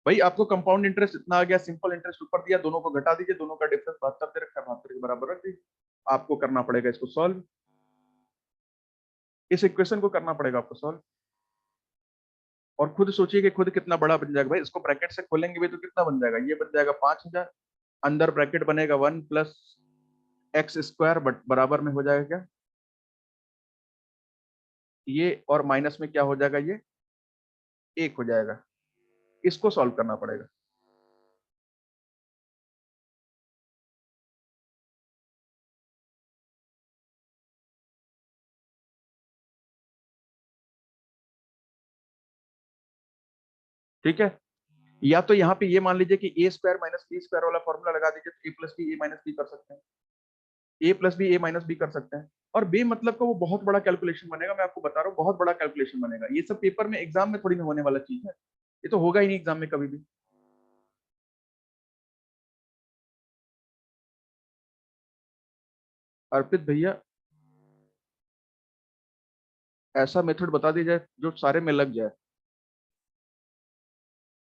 भाई आपको कंपाउंड इंटरेस्ट इतना आ गया, सिंपल इंटरेस्ट ऊपर दिया, दोनों को घटा दीजिए, दोनों का डिफरेंस 72 दे रखा है, 72 के बराबर रख दीजिए। आपको करना पड़ेगा इसको सॉल्व, इस इक्वेशन को करना पड़ेगा आपको सॉल्व। और खुद सोचिए कि खुद कितना बड़ा बन जाएगा भाई। इसको ब्रैकेट से खोलेंगे भी तो कितना बन जाएगा? ये बन जाएगा 5,000। अंदर ब्रैकेट बनेगा 1 प्लस X² बट बराबर में हो जाएगा क्या? ये और माइनस में क्या हो जाएगा? ये 1 हो जाएगा। इसको सॉल्व करना पड़ेगा। ठीक है। या तो यहाँ पे ये मान लीजिए कि A² माइनस B² वाला फॉर्मूला लगा दीजिए, तो A plus B A minus B कर सकते हैं, A plus B A minus B कर सकते हैं। और बे मतलब का वो बहुत बड़ा कैलकुलेशन बनेगा, मैं आपको बता रहा हूँ बहुत बड़ा कैलकुलेशन बनेगा। ये सब पेपर में एग्जाम में थोड़ी ना होने वाला चीज है, ये तो होगा ही नहीं एग्जाम में कभी भी। अर्पित भैया ऐसा मेथड बता दिया जाए जो सारे में लग जाए,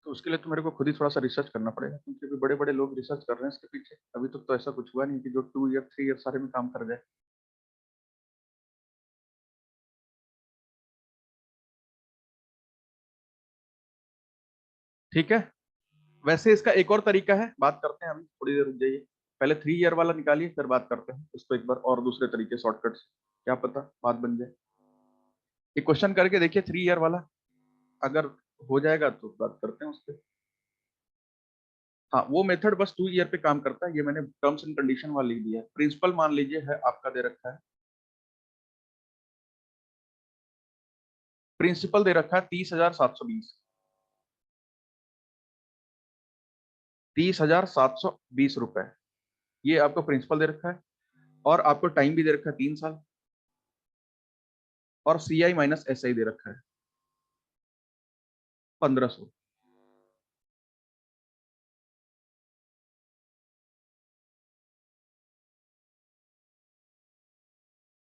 तो उसके लिए तो मेरे को खुद ही थोड़ा सा रिसर्च करना पड़ेगा, क्योंकि अभी बड़े बड़े लोग रिसर्च कर रहे हैं इसके पीछे। अभी तक तो ऐसा कुछ हुआ नहीं कि जो 2 ईयर 3 ईयर सारे में काम कर जाए। ठीक है। वैसे इसका एक और तरीका है, बात करते हैं, अभी थोड़ी देर रुक जाइए। पहले 3 ईयर वाला निकालिए, फिर बात करते हैं इसको एक बार और दूसरे तरीके शॉर्टकट से, क्या पता बात बन जाए। एक क्वेश्चन करके देखिए 3 ईयर वाला। अगर हो जाएगा तो बात करते हैं उस पर। हाँ, वो मेथड बस 2 ईयर पे काम करता है। ये मैंने टर्म्स एंड कंडीशन वाला लिख दिया है। प्रिंसिपल मान लीजिए है आपका दे रखा है, प्रिंसिपल दे रखा है 30,720, 30,720 रुपए, ये आपको प्रिंसिपल दे रखा है। और आपको टाइम भी दे रखा है 3 साल, और CI माइनस SI दे रखा है 1,500।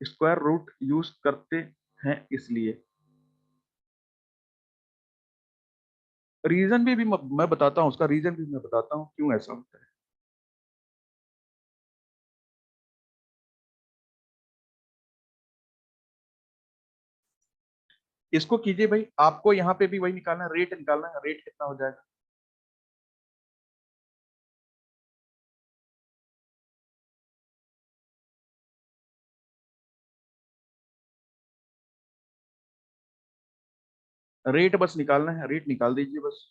स्क्वायर रूट यूज करते हैं इसलिए। रीजन भी मैं बताता हूँ, उसका रीजन भी मैं बताता हूँ क्यों ऐसा होता है। इसको कीजिए भाई, आपको यहाँ पे भी वही निकालना है, रेट निकालना है। रेट कितना हो जाएगा? रेट बस निकालना है, रेट निकाल दीजिए बस।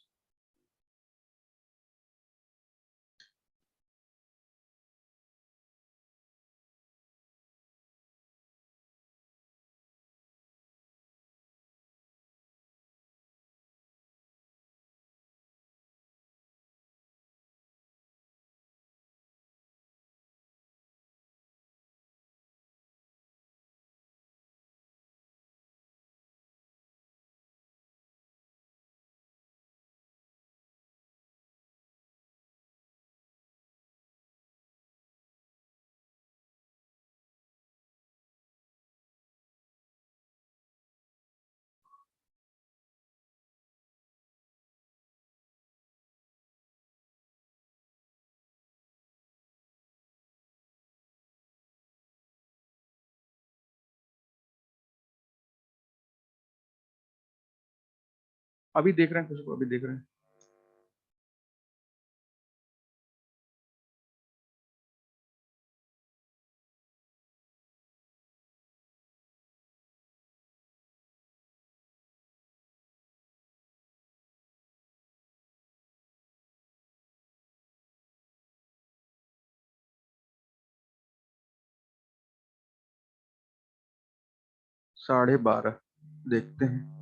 अभी देख रहे हैं, खुशबू अभी देख रहे हैं। ,12.5 देखते हैं।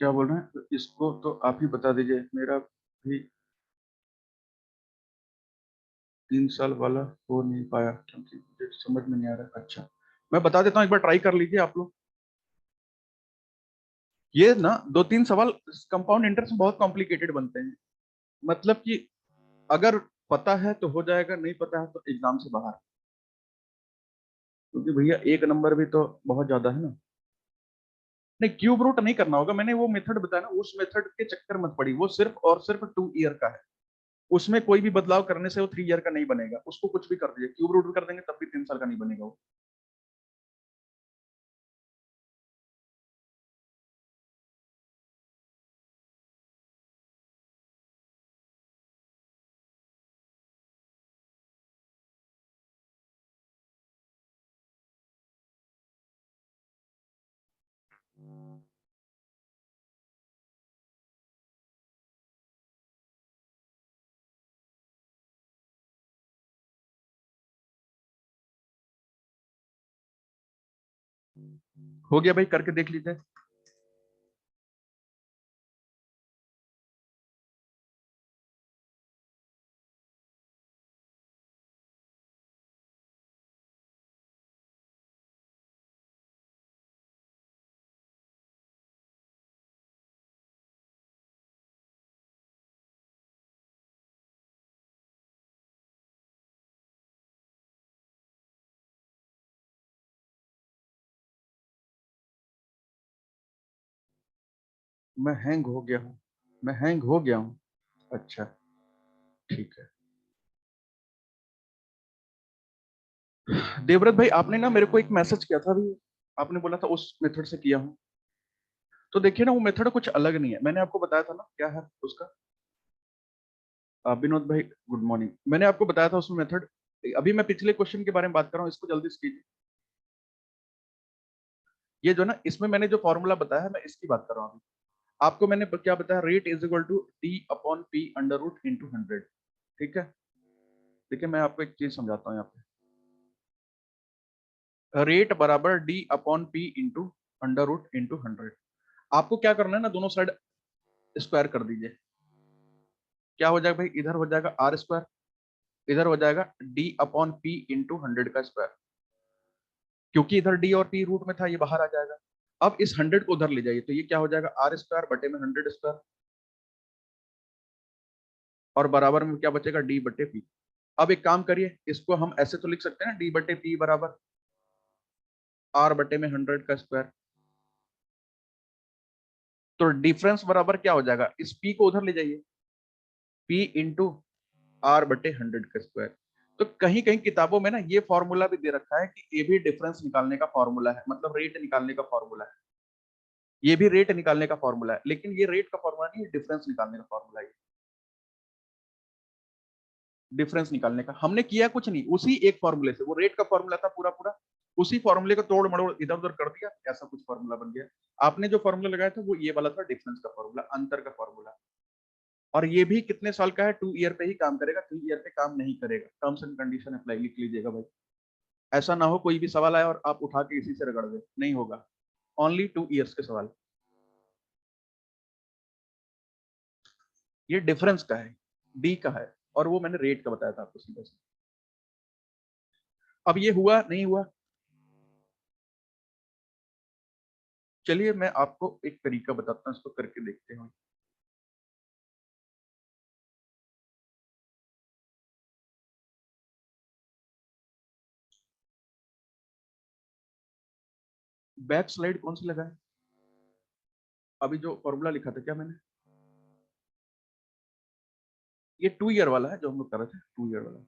क्या बोल रहे हैं? तो इसको तो आप ही बता दीजिए, मेरा भी 3 साल वाला हो नहीं पाया क्योंकि मुझे समझ में नहीं आ रहा। अच्छा, मैं बता देता हूँ, एक बार ट्राई कर लीजिए आप लोग। ये ना 2-3 सवाल कंपाउंड इंटरेस्ट में बहुत कॉम्प्लिकेटेड बनते हैं। मतलब कि अगर पता है तो हो जाएगा, नहीं पता है तो एग्जाम से बाहर। क्योंकि भैया 1 नंबर भी तो बहुत ज्यादा है ना। नहीं, क्यूब रूट नहीं करना होगा, मैंने वो मेथड बताया ना, उस मेथड के चक्कर मत पड़ी, वो सिर्फ और सिर्फ 2 ईयर का है, उसमें कोई भी बदलाव करने से वो 3 ईयर का नहीं बनेगा, उसको कुछ भी कर दीजिए, क्यूब रूट कर देंगे तब भी 3 साल का नहीं बनेगा वो। हो गया भाई, करके देख लीजिए। मैं हैंग हो गया हूँ, मैं हैंग हो गया हूँ। अच्छा, ठीक है। देवव्रत भाई, आपने ना मेरे को एक मैसेज किया था अभी, आपने बोला था उस मेथड से किया हूँ, तो देखिए ना वो मेथड कुछ अलग नहीं है, मैंने आपको बताया था ना क्या है उसका। विनोद भाई गुड मॉर्निंग, मैंने आपको बताया था उसमें मेथड। अभी मैं पिछले क्वेश्चन के बारे में बात कर रहा हूँ, इसको जल्दी से कीजिए। ये जो ना, इसमें मैंने जो फॉर्मूला बताया है मैं इसकी बात कर रहा हूँ अभी। आपको मैंने क्या बताया, rate is equal to D/P√(100), ठीक है। देखिए मैं आपको एक चीज समझाता हूँ यहाँ पे, रेट बराबर D/P/√100। आपको क्या करना है ना, दोनों साइड स्क्वायर कर दीजिए। क्या हो जाएगा भाई, इधर हो जाएगा R², इधर हो जाएगा D/P/100 का स्क्वायर, क्योंकि इधर D और P रूट में था, ये बाहर आ जाएगा। अब इस 100 को उधर ले जाइए, तो ये क्या हो जाएगा, R² बटे में 100², और बराबर में क्या बचेगा, D/P। अब एक काम करिए, इसको हम ऐसे तो लिख सकते हैं ना, D/P बराबर R/100 का स्क्वायर। तो डिफरेंस बराबर क्या हो जाएगा, इस P को उधर ले जाइए, P/R/100 का स्क्वायर। तो कहीं कहीं किताबों में ना ये फॉर्मूला भी दे रखा है कि ये भी डिफरेंस निकालने का फॉर्मूला है, मतलब रेट निकालने का फॉर्मूला है। ये भी रेट निकालने का फॉर्मूला है, लेकिन ये रेट का फॉर्मूला नहीं है, डिफरेंस निकालने का फॉर्मूला है। डिफरेंस निकालने का हमने किया कुछ नहीं, उसी एक फॉर्मूले से, वो रेट का फॉर्मूला था पूरा पूरा, उसी फॉर्मूले को तोड़ मड़ोड़ इधर उधर कर दिया, ऐसा कुछ फॉर्मूला बन गया। आपने जो फॉर्मूला लगाया था वो ये वाला था, डिफरेंस का फॉर्मूला, अंतर का फॉर्मूला। और ये भी कितने साल का है, 2 ईयर पे ही काम करेगा, 3 ईयर पे काम नहीं करेगा। टर्म्स एंड कंडीशन अप्लाई, लिख लीजिएगा भाई। ऐसा ना हो कोई भी सवाल आए और आप उठा के इसी से रगड़ दे, नहीं होगा। ओनली 2 ईयर्स के सवाल। ये डिफरेंस का है, डी का है, और वो मैंने रेट का बताया था आपको सीधा से। अब ये हुआ नहीं हुआ, चलिए मैं आपको एक तरीका बताता हूँ, इसको करके देखते हैं। बैक स्लाइड कौन सी लगा है, अभी जो फॉर्मूला लिखा था क्या मैंने, ये 2 ईयर वाला है जो हम लोग कर रहे थे, 2 ईयर वाला।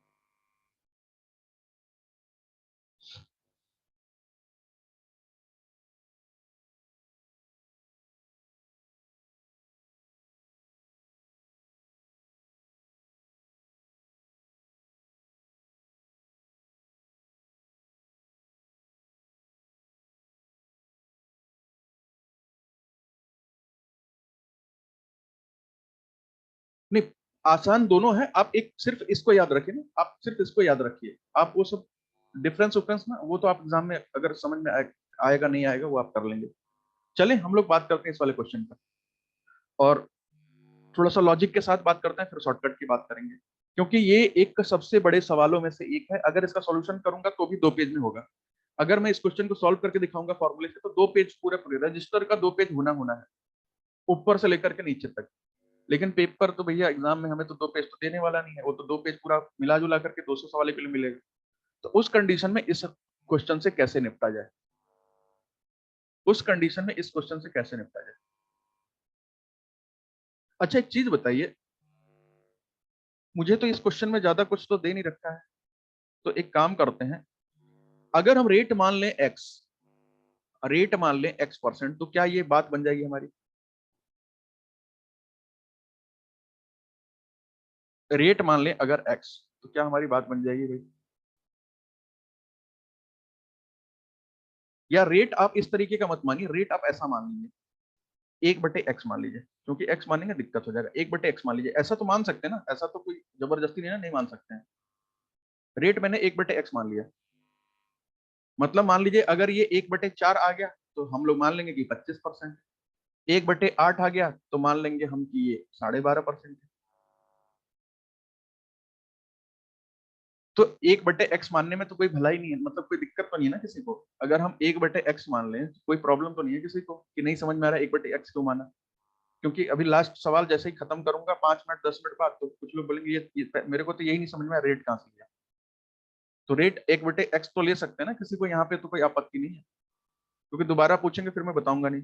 नहीं, आसान दोनों है, आप एक सिर्फ इसको याद रखिए ना, आप सिर्फ इसको याद रखिए, आप वो सब डिफरेंस उफरेंस ना वो तो आप एग्जाम में अगर समझ में आएगा नहीं आएगा वो आप कर लेंगे। चले हम लोग बात करते हैं इस वाले क्वेश्चन पर, और थोड़ा सा लॉजिक के साथ बात करते हैं, फिर शॉर्टकट की बात करेंगे, क्योंकि ये एक सबसे बड़े सवालों में से एक है। अगर इसका सॉल्यूशन करूंगा तो भी 2 पेज में होगा, अगर मैं इस क्वेश्चन को सॉल्व करके दिखाऊंगा फॉर्मूले से तो 2 पेज पूरे पूरे, रजिस्टर का 2 पेज होना होना है, ऊपर से लेकर के नीचे तक। लेकिन पेपर तो भैया एग्जाम में हमें तो 2 पेज तो देने वाला नहीं है, वो तो 2 पेज पूरा मिला जुला करके 200 सवाल के लिए मिलेगा। तो उस कंडीशन में इस क्वेश्चन से कैसे निपटा जाए, उस कंडीशन में इस क्वेश्चन से कैसे निपटा जाए? अच्छा एक चीज बताइए, मुझे तो इस क्वेश्चन में ज्यादा कुछ तो दे नहीं रखा है, तो एक काम करते हैं, अगर हम रेट मान लें एक्स, रेट मान लें x%, तो क्या ये बात बन जाएगी हमारी? रेट मान लें अगर x, तो क्या हमारी बात बन जाएगी भाई? या रेट आप इस तरीके का मत मानिए, रेट आप ऐसा मान लीजिए, 1/x मान लीजिए, क्योंकि x मानेंगे दिक्कत हो जाएगा, 1/x मान लीजिए, ऐसा तो मान सकते हैं ना, ऐसा तो कोई जबरदस्ती नहीं ना, नहीं मान सकते हैं। रेट मैंने 1/x मान लिया, मतलब मान लीजिए अगर ये 1/4 आ गया तो हम लोग मान लेंगे कि 25%, 1/8 आ गया तो मान लेंगे हम कि ये 12.5% है। तो 1/x मानने में तो कोई भलाई नहीं है, मतलब कोई दिक्कत तो नहीं है ना किसी को, अगर हम 1/x मान लें तो कोई प्रॉब्लम तो नहीं है किसी को कि नहीं समझ में आ रहा है 1/x क्यों माना? क्योंकि अभी लास्ट सवाल जैसे ही खत्म करूंगा 5 मिनट 10 मिनट बाद, तो कुछ लोग बोलेंगे ये मेरे को तो यही नहीं समझ में आया रेट कहाँ से लिया। तो रेट 1/x तो ले सकते हैं ना, किसी को यहाँ पे तो कोई आपत्ति नहीं है, क्योंकि दोबारा पूछेंगे फिर मैं बताऊंगा नहीं।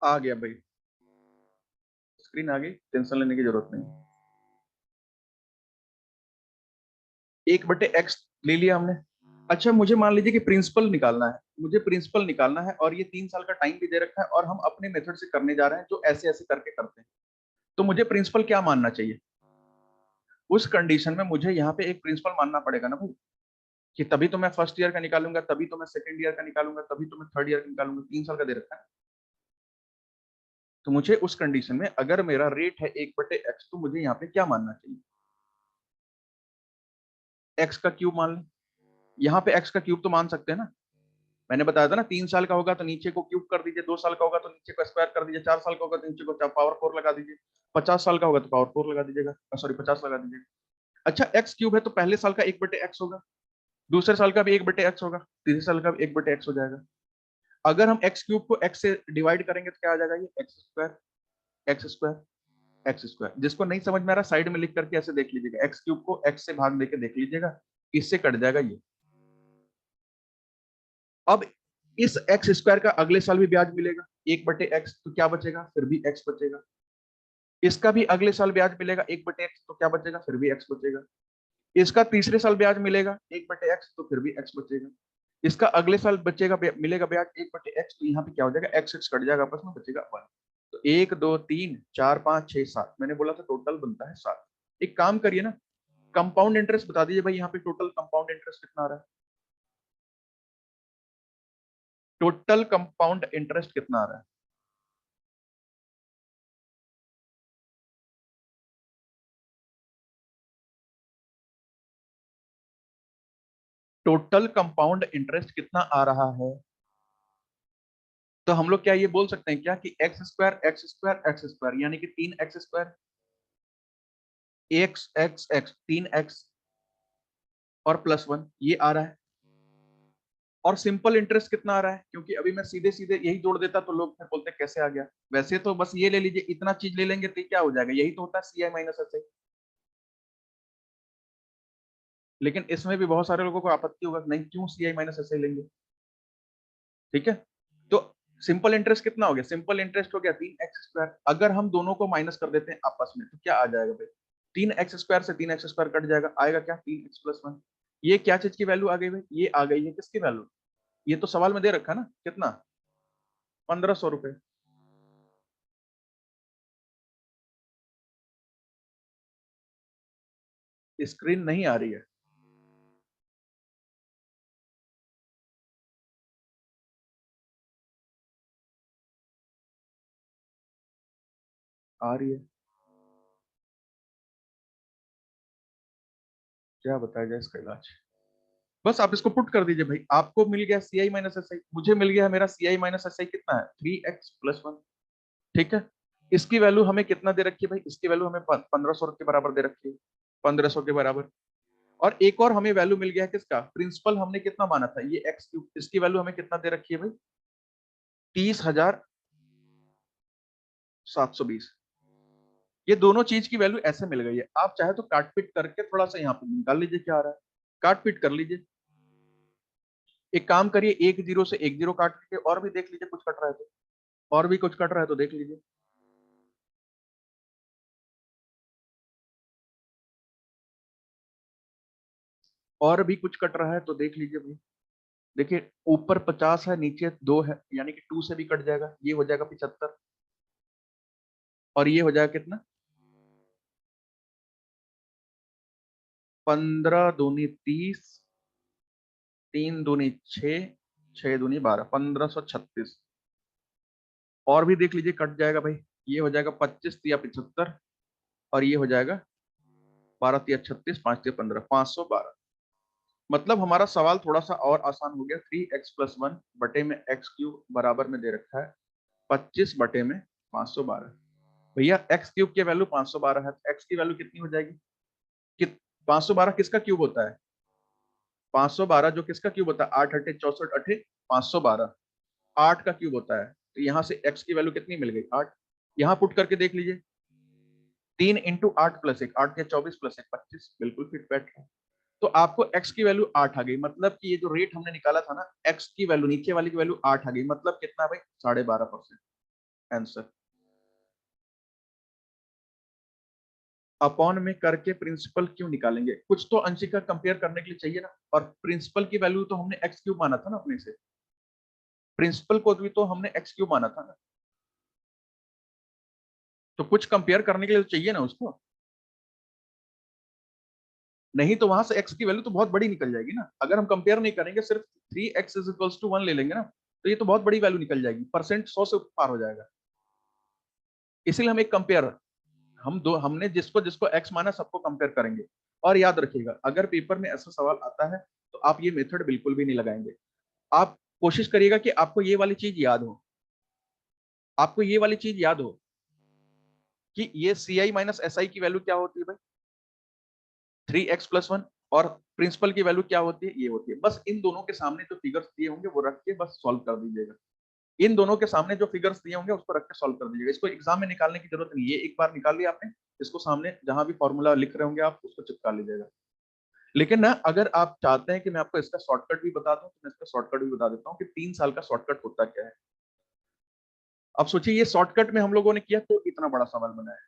आ गया भाई, स्क्रीन आ गई, टेंशन लेने की जरूरत नहीं। 1/x ले लिया हमने। अच्छा मुझे मान लीजिए कि प्रिंसिपल निकालना है, मुझे प्रिंसिपल निकालना है और ये 3 साल का टाइम भी दे रखा है और हम अपने मेथड से करने जा रहे हैं जो ऐसे ऐसे करके करते हैं, तो मुझे प्रिंसिपल क्या मानना चाहिए? उस कंडीशन में मुझे यहाँ पे एक प्रिंसिपल मानना पड़ेगा ना भाई, कि तभी तो मैं फर्स्ट ईयर का निकालूंगा, तभी तो मैं सेकंड ईयर का निकालूंगा, तभी तो मैं थर्ड ईयर का निकालूंगा, 3 साल का दे रखा है। तो मुझे उस कंडीशन में अगर मेरा रेट है 1/x, तो मुझे यहाँ पे क्या मानना चाहिए? एक्स का क्यूब मान लें, यहाँ पे एक्स का क्यूब तो मान सकते हैं ना, मैंने बताया था ना, 3 साल का होगा तो नीचे को क्यूब कर दीजिए, 2 साल का होगा तो नीचे को स्क्वायर कर दीजिए, 4 साल का होगा तो नीचे को पावर 4 लगा दीजिए, 50 साल का होगा तो पावर 4 लगा दीजिएगा, सॉरी 50 लगा दीजिएगा। अच्छा एक्स क्यूब है तो पहले साल का 1/x होगा, दूसरे साल का भी 1/x होगा, तीसरे साल का भी 1/x हो जाएगा। अगर हम एक्स क्यूब को एक्स से डिवाइड करेंगे तो क्या आ जाएगा? ये एक्स स्क्वायर एक्स स्क्वायर। जिसको नहीं समझ में आ रहा साइड में लिख करके ऐसे देख लीजिएगा, एक्स क्यूब को एक्स से भाग देके देख लीजिएगा, इससे कट जाएगा ये। अब इस एक्स स्क्वायर का अगले साल भी ब्याज मिलेगा 1/x, तो क्या बचेगा? फिर भी x बचेगा। इसका भी अगले साल ब्याज मिलेगा 1/x, तो क्या बचेगा? फिर भी x बचेगा। इसका तीसरे साल ब्याज मिलेगा 1/x, तो फिर भी x बचेगा। इसका अगले साल बचेगा मिलेगा ब्याज 1/x, तो यहाँ पे क्या हो जाएगा? x कट जाएगा, आपस में बचेगा 1। तो 1 2 3 4 5 6 7, मैंने बोला था टोटल बनता है 7। एक काम करिए ना, कंपाउंड इंटरेस्ट बता दीजिए भाई, यहाँ पे टोटल कंपाउंड इंटरेस्ट कितना आ रहा है? टोटल कंपाउंड इंटरेस्ट कितना आ रहा है? टोटल कंपाउंड इंटरेस्ट कितना आ रहा है? तो हम लोग क्या ये बोल सकते हैं क्या कि एक्स स्क्वायर यानी कि 3x स्क्वायर, x 3x और +1 ये आ रहा है। और सिंपल इंटरेस्ट कितना आ रहा है? क्योंकि अभी मैं सीधे सीधे यही जोड़ देता तो लोग फिर बोलते कैसे आ गया। वैसे तो बस ये ले लीजिए, इतना चीज ले लेंगे तो क्या हो जाएगा? यही तो होता है CI-SI। लेकिन इसमें भी बहुत सारे लोगों को आपत्ति होगा, नहीं क्यों CI-SI लेंगे? ठीक है, तो सिंपल इंटरेस्ट कितना हो गया? सिंपल इंटरेस्ट हो गया 3x स्क्वायर। अगर हम दोनों को माइनस कर देते हैं आपस में तो क्या आ जाएगा भाई? 3x स्क्वायर से 3x स्क्वायर कट जाएगा, आएगा क्या? 3x+1। ये क्या चीज की वैल्यू आ गई भाई? ये आ गई है किसकी वैल्यू? ये तो सवाल में दे रखा ना, कितना? 1500 रुपए। स्क्रीन नहीं आ रही है? आ रही है। क्या बताया जाए इसका इलाज? बस आप इसको पुट कर दीजिए भाई, आपको मिल गया CI-SI, मुझे मिल गया मेरा CI-SI कितना है? 3x+1। ठीक है, इसकी वैल्यू हमें कितना दे रखी है भाई? इसकी वैल्यू हमें 1500 के बराबर दे रखी है, 1500 के बराबर। और एक और हमें वैल्यू मिल गया है किसका? प्रिंसिपल हमने कितना माना था? ये x क्यूब, इसकी वैल्यू हमें कितना दे रखी है भाई? 30,720। ये दोनों चीज की वैल्यू ऐसे मिल गई है। आप चाहे तो काट पीट करके थोड़ा सा यहाँ पे निकाल लीजिए क्या आ रहा है, काट पीट कर लीजिए। एक काम करिए, एक जीरो से एक जीरो काट के और भी देख लीजिए कुछ कट रहा है तो, और भी कुछ कट रहा है तो देख लीजिए। और भी कुछ कट रहा है तो देख लीजिए भाई। देखिए ऊपर 50 है, नीचे 2 है, यानी कि 2 से भी कट जाएगा, ये हो जाएगा 75। और ये हो जाएगा कितना, 15 दूनी 30, 3 दूनी 6, 6 दूनी 12, 1536। और भी देख लीजिए कट जाएगा भाई। ये हो जाएगा 25 या 75, और ये हो जाएगा 12 या 36, 5 या 15, 512। मतलब हमारा सवाल थोड़ा सा और आसान हो गया। 3x+1 बटे में एक्स क्यूब बराबर में दे रखा है 25 बटे में 512। भैया एक्स क्यूब की वैल्यू 512 है, तो एक्स की वैल्यू कितनी हो जाएगी कि 512 किसका क्यूब होता है, 512 जो किसका क्यूब होता है, 8 अठे 64 अठे 512, 8 का क्यूब होता है। तो यहां से एक्स की वैल्यू कितनी मिल गई, 8। यहां पुट करके देख लीजिए, 3 × 8 + 1, 8 या 24 + 1 25, बिल्कुल फिट बैठ रहा है। तो आपको x की वैल्यू 8 आ गई, मतलब कि ये जो रेट हमने निकाला था ना, x की वैल्यू नीचे वाली की वैल्यू 8 आ गई, मतलब कितना भाई, 12.5%। आंसर अपॉन में करके प्रिंसिपल क्यों निकालेंगे, कुछ तो अंशिका कंपेयर करने के लिए चाहिए ना। और प्रिंसिपल की वैल्यू तो हमने एक्स क्यूब माना था ना अपने से, प्रिंसिपल को भी तो हमने एक्स क्यूब माना था ना, तो कुछ कंपेयर करने के लिए तो चाहिए ना उसको। नहीं तो वहां से एक्स की वैल्यू तो बहुत बड़ी निकल जाएगी ना, अगर हम कंपेयर नहीं करेंगे, सिर्फ 3x = 1 ले लेंगे ना, तो ये तो बहुत बड़ी वैल्यू निकल जाएगी, परसेंट 100 से पार हो जाएगा। इसीलिए हम एक कंपेयर, हम दो, हमने जिसको जिसको एक्स माना सबको कंपेयर करेंगे। और याद रखिएगा, अगर पेपर में ऐसा सवाल आता है तो आप ये मेथड बिल्कुल भी नहीं लगाएंगे। आप कोशिश करिएगा कि आपको ये वाली चीज याद हो, आपको ये वाली चीज याद हो कि ये CI - SI की वैल्यू क्या होती है भाई, 3x+1। और प्रिंसिपल की वैल्यू क्या होती है, ये होती है। बस इन दोनों के सामने जो फिगर्स दिए होंगे वो रख के बस सॉल्व कर दीजिएगा। इन दोनों के सामने जो फिगर्स दिए होंगे उसको रख के सॉल्व कर दीजिएगा। इसको एग्जाम में निकालने की जरूरत नहीं है, एक बार निकाल लिया आपने, इसको सामने जहां भी फॉर्मूला लिख रहे होंगे आप उसको चिपका लीजिएगा। लेकिन ना, अगर आप चाहते हैं कि मैं आपको इसका शॉर्टकट भी बता दूं, तो मैं इसका शॉर्टकट भी बता देता हूँ कि 3 साल का शॉर्टकट होता क्या है। अब सोचिए, ये शॉर्टकट में हम लोगों ने किया तो इतना बड़ा सवाल बना है,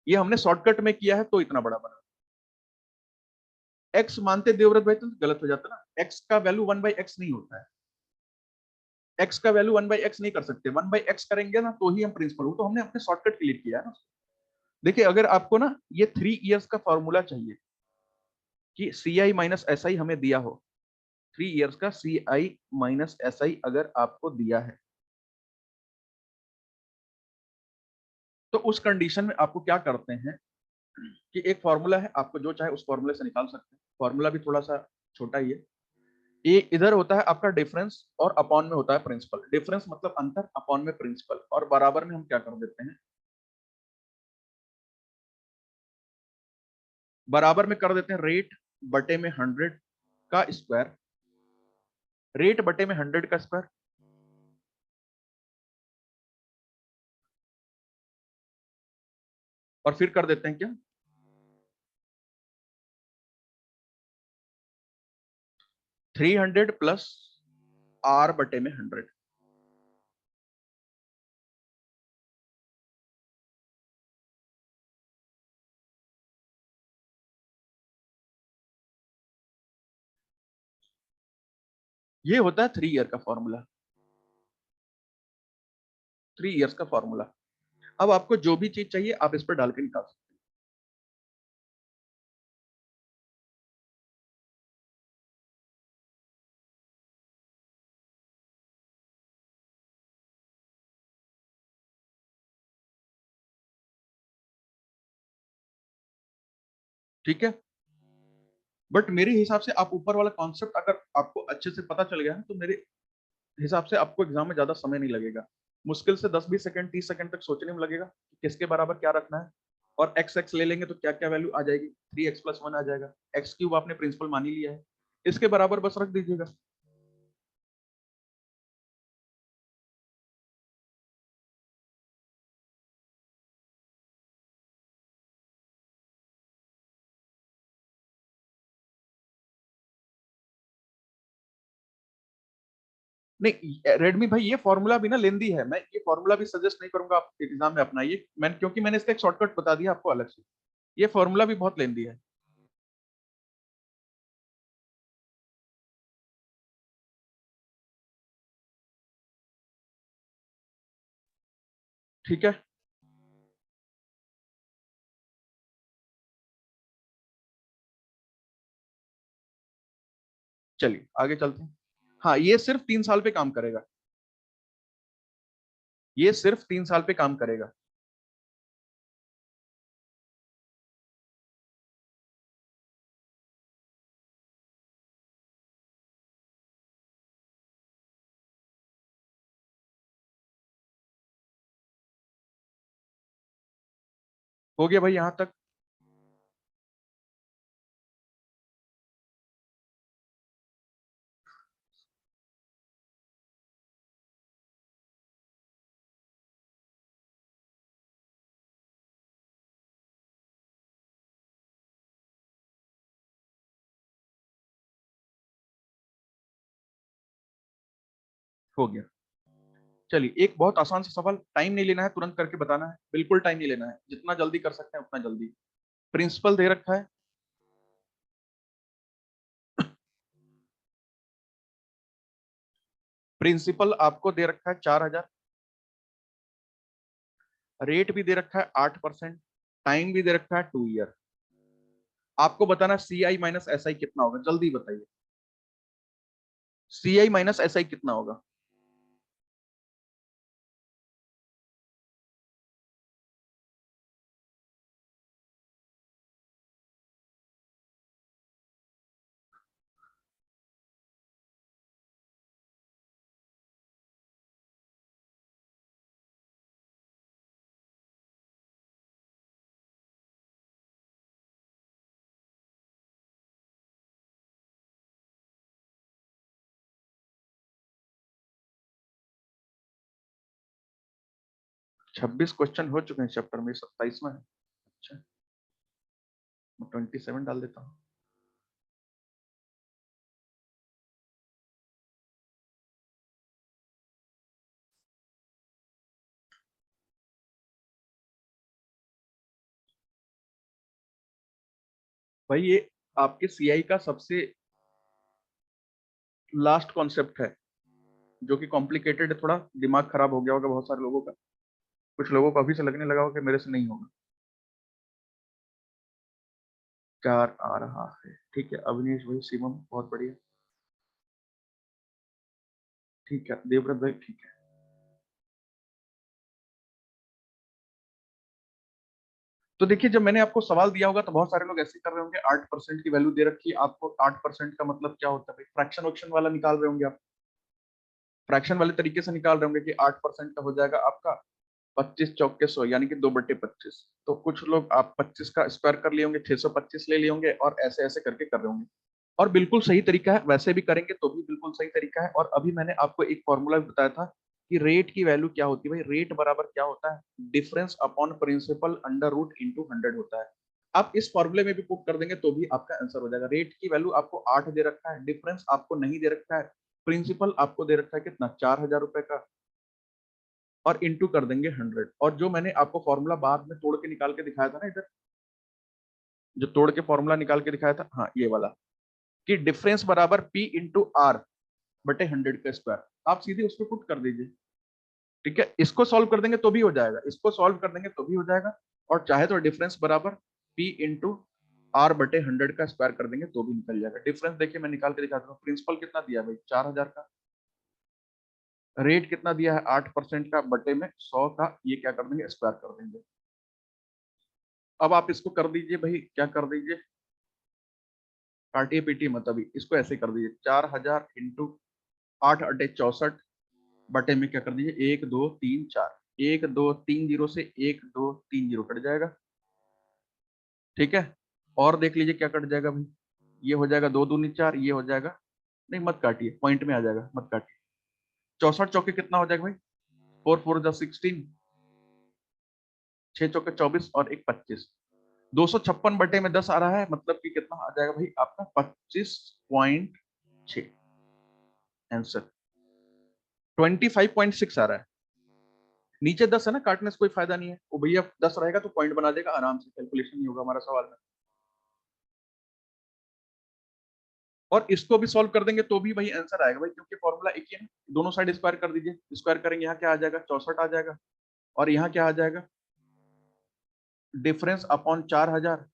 ये हमने शॉर्टकट में किया है तो इतना बड़ा बना। एक्स मानते देवव्रत भाई तो गलत हो जाता ना, एक्स का वैल्यू 1/x नहीं होता है, एक्स का वैल्यू 1/x नहीं कर सकते, 1/x करेंगे ना तो ही हम प्रिंसिपल, वो तो हमने अपने शॉर्टकट के लिए किया है ना। देखिए अगर आपको ना ये 3 इयर्स का फॉर्मूला चाहिए कि CI - SI हमें दिया हो, 3 इयर्स का CI - SI अगर आपको दिया है, तो उस कंडीशन में आपको क्या करते हैं कि एक फॉर्मूला है, आपको जो चाहे उस फॉर्मूले से निकाल सकते हैं। फॉर्मूला भी थोड़ा सा छोटा ही है। ये इधर होता है आपका डिफरेंस और अपॉन में होता है प्रिंसिपल। डिफरेंस मतलब अंतर, अपॉन में प्रिंसिपल, और बराबर में हम क्या कर देते हैं, बराबर में कर देते हैं रेट बटे में 100 का स्क्वायर, रेट बटे में 100 का स्क्वायर। और फिर कर देते हैं क्या, 300 प्लस R बटे में 100। ये होता है 3 ईयर का फॉर्मूला, 3 इयर्स का फॉर्मूला। अब आपको जो भी चीज चाहिए आप इस पर डाल के निकाल सकते हैं। ठीक है, बट मेरे हिसाब से आप ऊपर वाला कॉन्सेप्ट अगर आपको अच्छे से पता चल गया है तो मेरे हिसाब से आपको एग्जाम में ज्यादा समय नहीं लगेगा। मुश्किल से 10-20 सेकंड 30 सेकंड तक सोचने में लगेगा कि किसके बराबर क्या रखना है। और एक्स एक्स ले लेंगे तो क्या क्या वैल्यू आ जाएगी, 3x+1 आ जाएगा, एक्स क्यूब आपने प्रिंसिपल मान ही लिया है, इसके बराबर बस रख दीजिएगा। नहीं रेडमी भाई, ये फॉर्मूला भी ना लेंदी है, मैं ये फॉर्मूला भी सजेस्ट नहीं करूंगा आप एग्जाम में अपनाइए, मैं क्योंकि मैंने इसका एक शॉर्टकट बता दिया आपको अलग से, ये फॉर्मूला भी बहुत लेंदी है। ठीक है, चलिए आगे चलते हैं। हाँ, ये सिर्फ 3 साल पे काम करेगा, ये सिर्फ 3 साल पे काम करेगा। हो गया भाई यहां तक? हो गया। चलिए एक बहुत आसान सा सवाल, टाइम नहीं लेना है, तुरंत करके बताना है, बिल्कुल टाइम नहीं लेना है, जितना जल्दी कर सकते हैं उतना जल्दी। प्रिंसिपल दे रखा है, प्रिंसिपल आपको दे रखा है 4,000, रेट भी दे रखा है 8%, टाइम भी दे रखा है 2 ईयर। आपको बताना सी आई माइनस एस आई कितना होगा, जल्दी बताइए। सी आई माइनस एस आई कितना होगा? 26 क्वेश्चन हो चुके हैं चैप्टर में, 27वां है। अच्छा, मैं 27 डाल देता हूँ। भाई ये आपके सीआई का सबसे लास्ट कॉन्सेप्ट है, जो कि कॉम्प्लिकेटेड है थोड़ा, दिमाग खराब हो गया होगा बहुत सारे लोगों का, कुछ लोगों को अभी से लगने लगा होगा कि मेरे से नहीं होगा। 4 आ रहा है, ठीक है, अविनेश भाई, शिवम बहुत बढ़िया, ठीक है, देवव्रत भाई ठीक है। तो देखिए, जब मैंने आपको सवाल दिया होगा तो बहुत सारे लोग ऐसे कर रहे होंगे, 8% की वैल्यू दे रखी है आपको, 8% का मतलब क्या होता है भाई, फ्रैक्शन वक्शन वाला निकाल रहे होंगे आप, फ्रैक्शन वाले तरीके से निकाल रहे होंगे कि 8% का हो जाएगा आपका 25 × 100 यानी कि 2/25। तो कुछ लोग आप 25 का स्क्वायर कर लिए होंगे, 625 ले लिए होंगे, और ऐसे ऐसे करके कर रहे होंगे। और बिल्कुल सही तरीका है, वैसे भी करेंगे तो भी बिल्कुल सही तरीका है। और अभी मैंने आपको एक फॉर्मूला भी बताया था कि रेट की वैल्यू क्या होती है भाई, रेट बराबर क्या होता है, difference upon principal under root into 100 होता है। आप इस फॉर्मूले में भी पुट कर देंगे तो भी आपका आंसर हो जाएगा। रेट की वैल्यू आपको 8 दे रखा है, डिफरेंस आपको नहीं दे रखा है, प्रिंसिपल आपको दे रखा है कितना, 4,000 रुपए का, और इंटू कर देंगे 100। और जो मैंने आपको फॉर्मूला बाद में तोड़ के निकाल के दिखाया था ना इधर, जो तोड़ के फॉर्मूला निकाल के दिखाया था, हाँ ये वाला, कि डिफरेंस बराबर पी इंटू आर बटे 100 का स्क्वायर, आप सीधे उसको पुट कर दीजिए। ठीक है, इसको सॉल्व कर देंगे तो भी हो जाएगा, इसको सॉल्व कर देंगे तो भी हो जाएगा, और चाहे तो डिफरेंस बराबर पी इंटू आर बटे 100 का स्क्वायर कर देंगे तो भी निकल जाएगा। डिफरेंस देखिए मैं निकाल के दिखाता हूँ, प्रिंसिपल कितना दिया भाई, 4,000 का, रेट कितना दिया है 8% का, बटे में 100 का, ये क्या कर देंगे, स्क्वायर कर देंगे। अब आप इसको कर दीजिए भाई, क्या कर दीजिए, काटिए पीटिए मत, अभी इसको ऐसे कर दीजिए, 4,000 इंटू 8 × 64 बटे में क्या कर दीजिए, 1 2 3 4, 1 2 3 0 से 1 2 3 0 कट जाएगा। ठीक है, और देख लीजिए क्या कट जाएगा भाई, ये हो जाएगा 2 दूनी 4, ये हो जाएगा, नहीं मत काटिए, पॉइंट में आ जाएगा, मत काटिए। 64 चौके कितना हो जाएगा भाई, 4 4 जा 16, 6 चौके 24 और 1 25, 256 बटे में 10 आ रहा है, मतलब कि कितना आ जाएगा भाई आपका, 25.6 आंसर। 25.6 आ रहा है, नीचे 10 है ना, काटने से कोई फायदा नहीं है, वो भैया 10 रहेगा तो पॉइंट बना देगा आराम से, कैलकुलेशन नहीं होगा हमारा सवाल में। और इसको भी सॉल्व कर देंगे तो भी वही आंसर आएगा भाई, क्योंकि फॉर्मूला एक ही है। दोनों साइड स्क्वायर कर दीजिए, स्क्वायर करेंगे यहाँ क्या आ जाएगा, 64 आ जाएगा, और यहाँ क्या आ जाएगा, डिफरेंस अपॉन 4000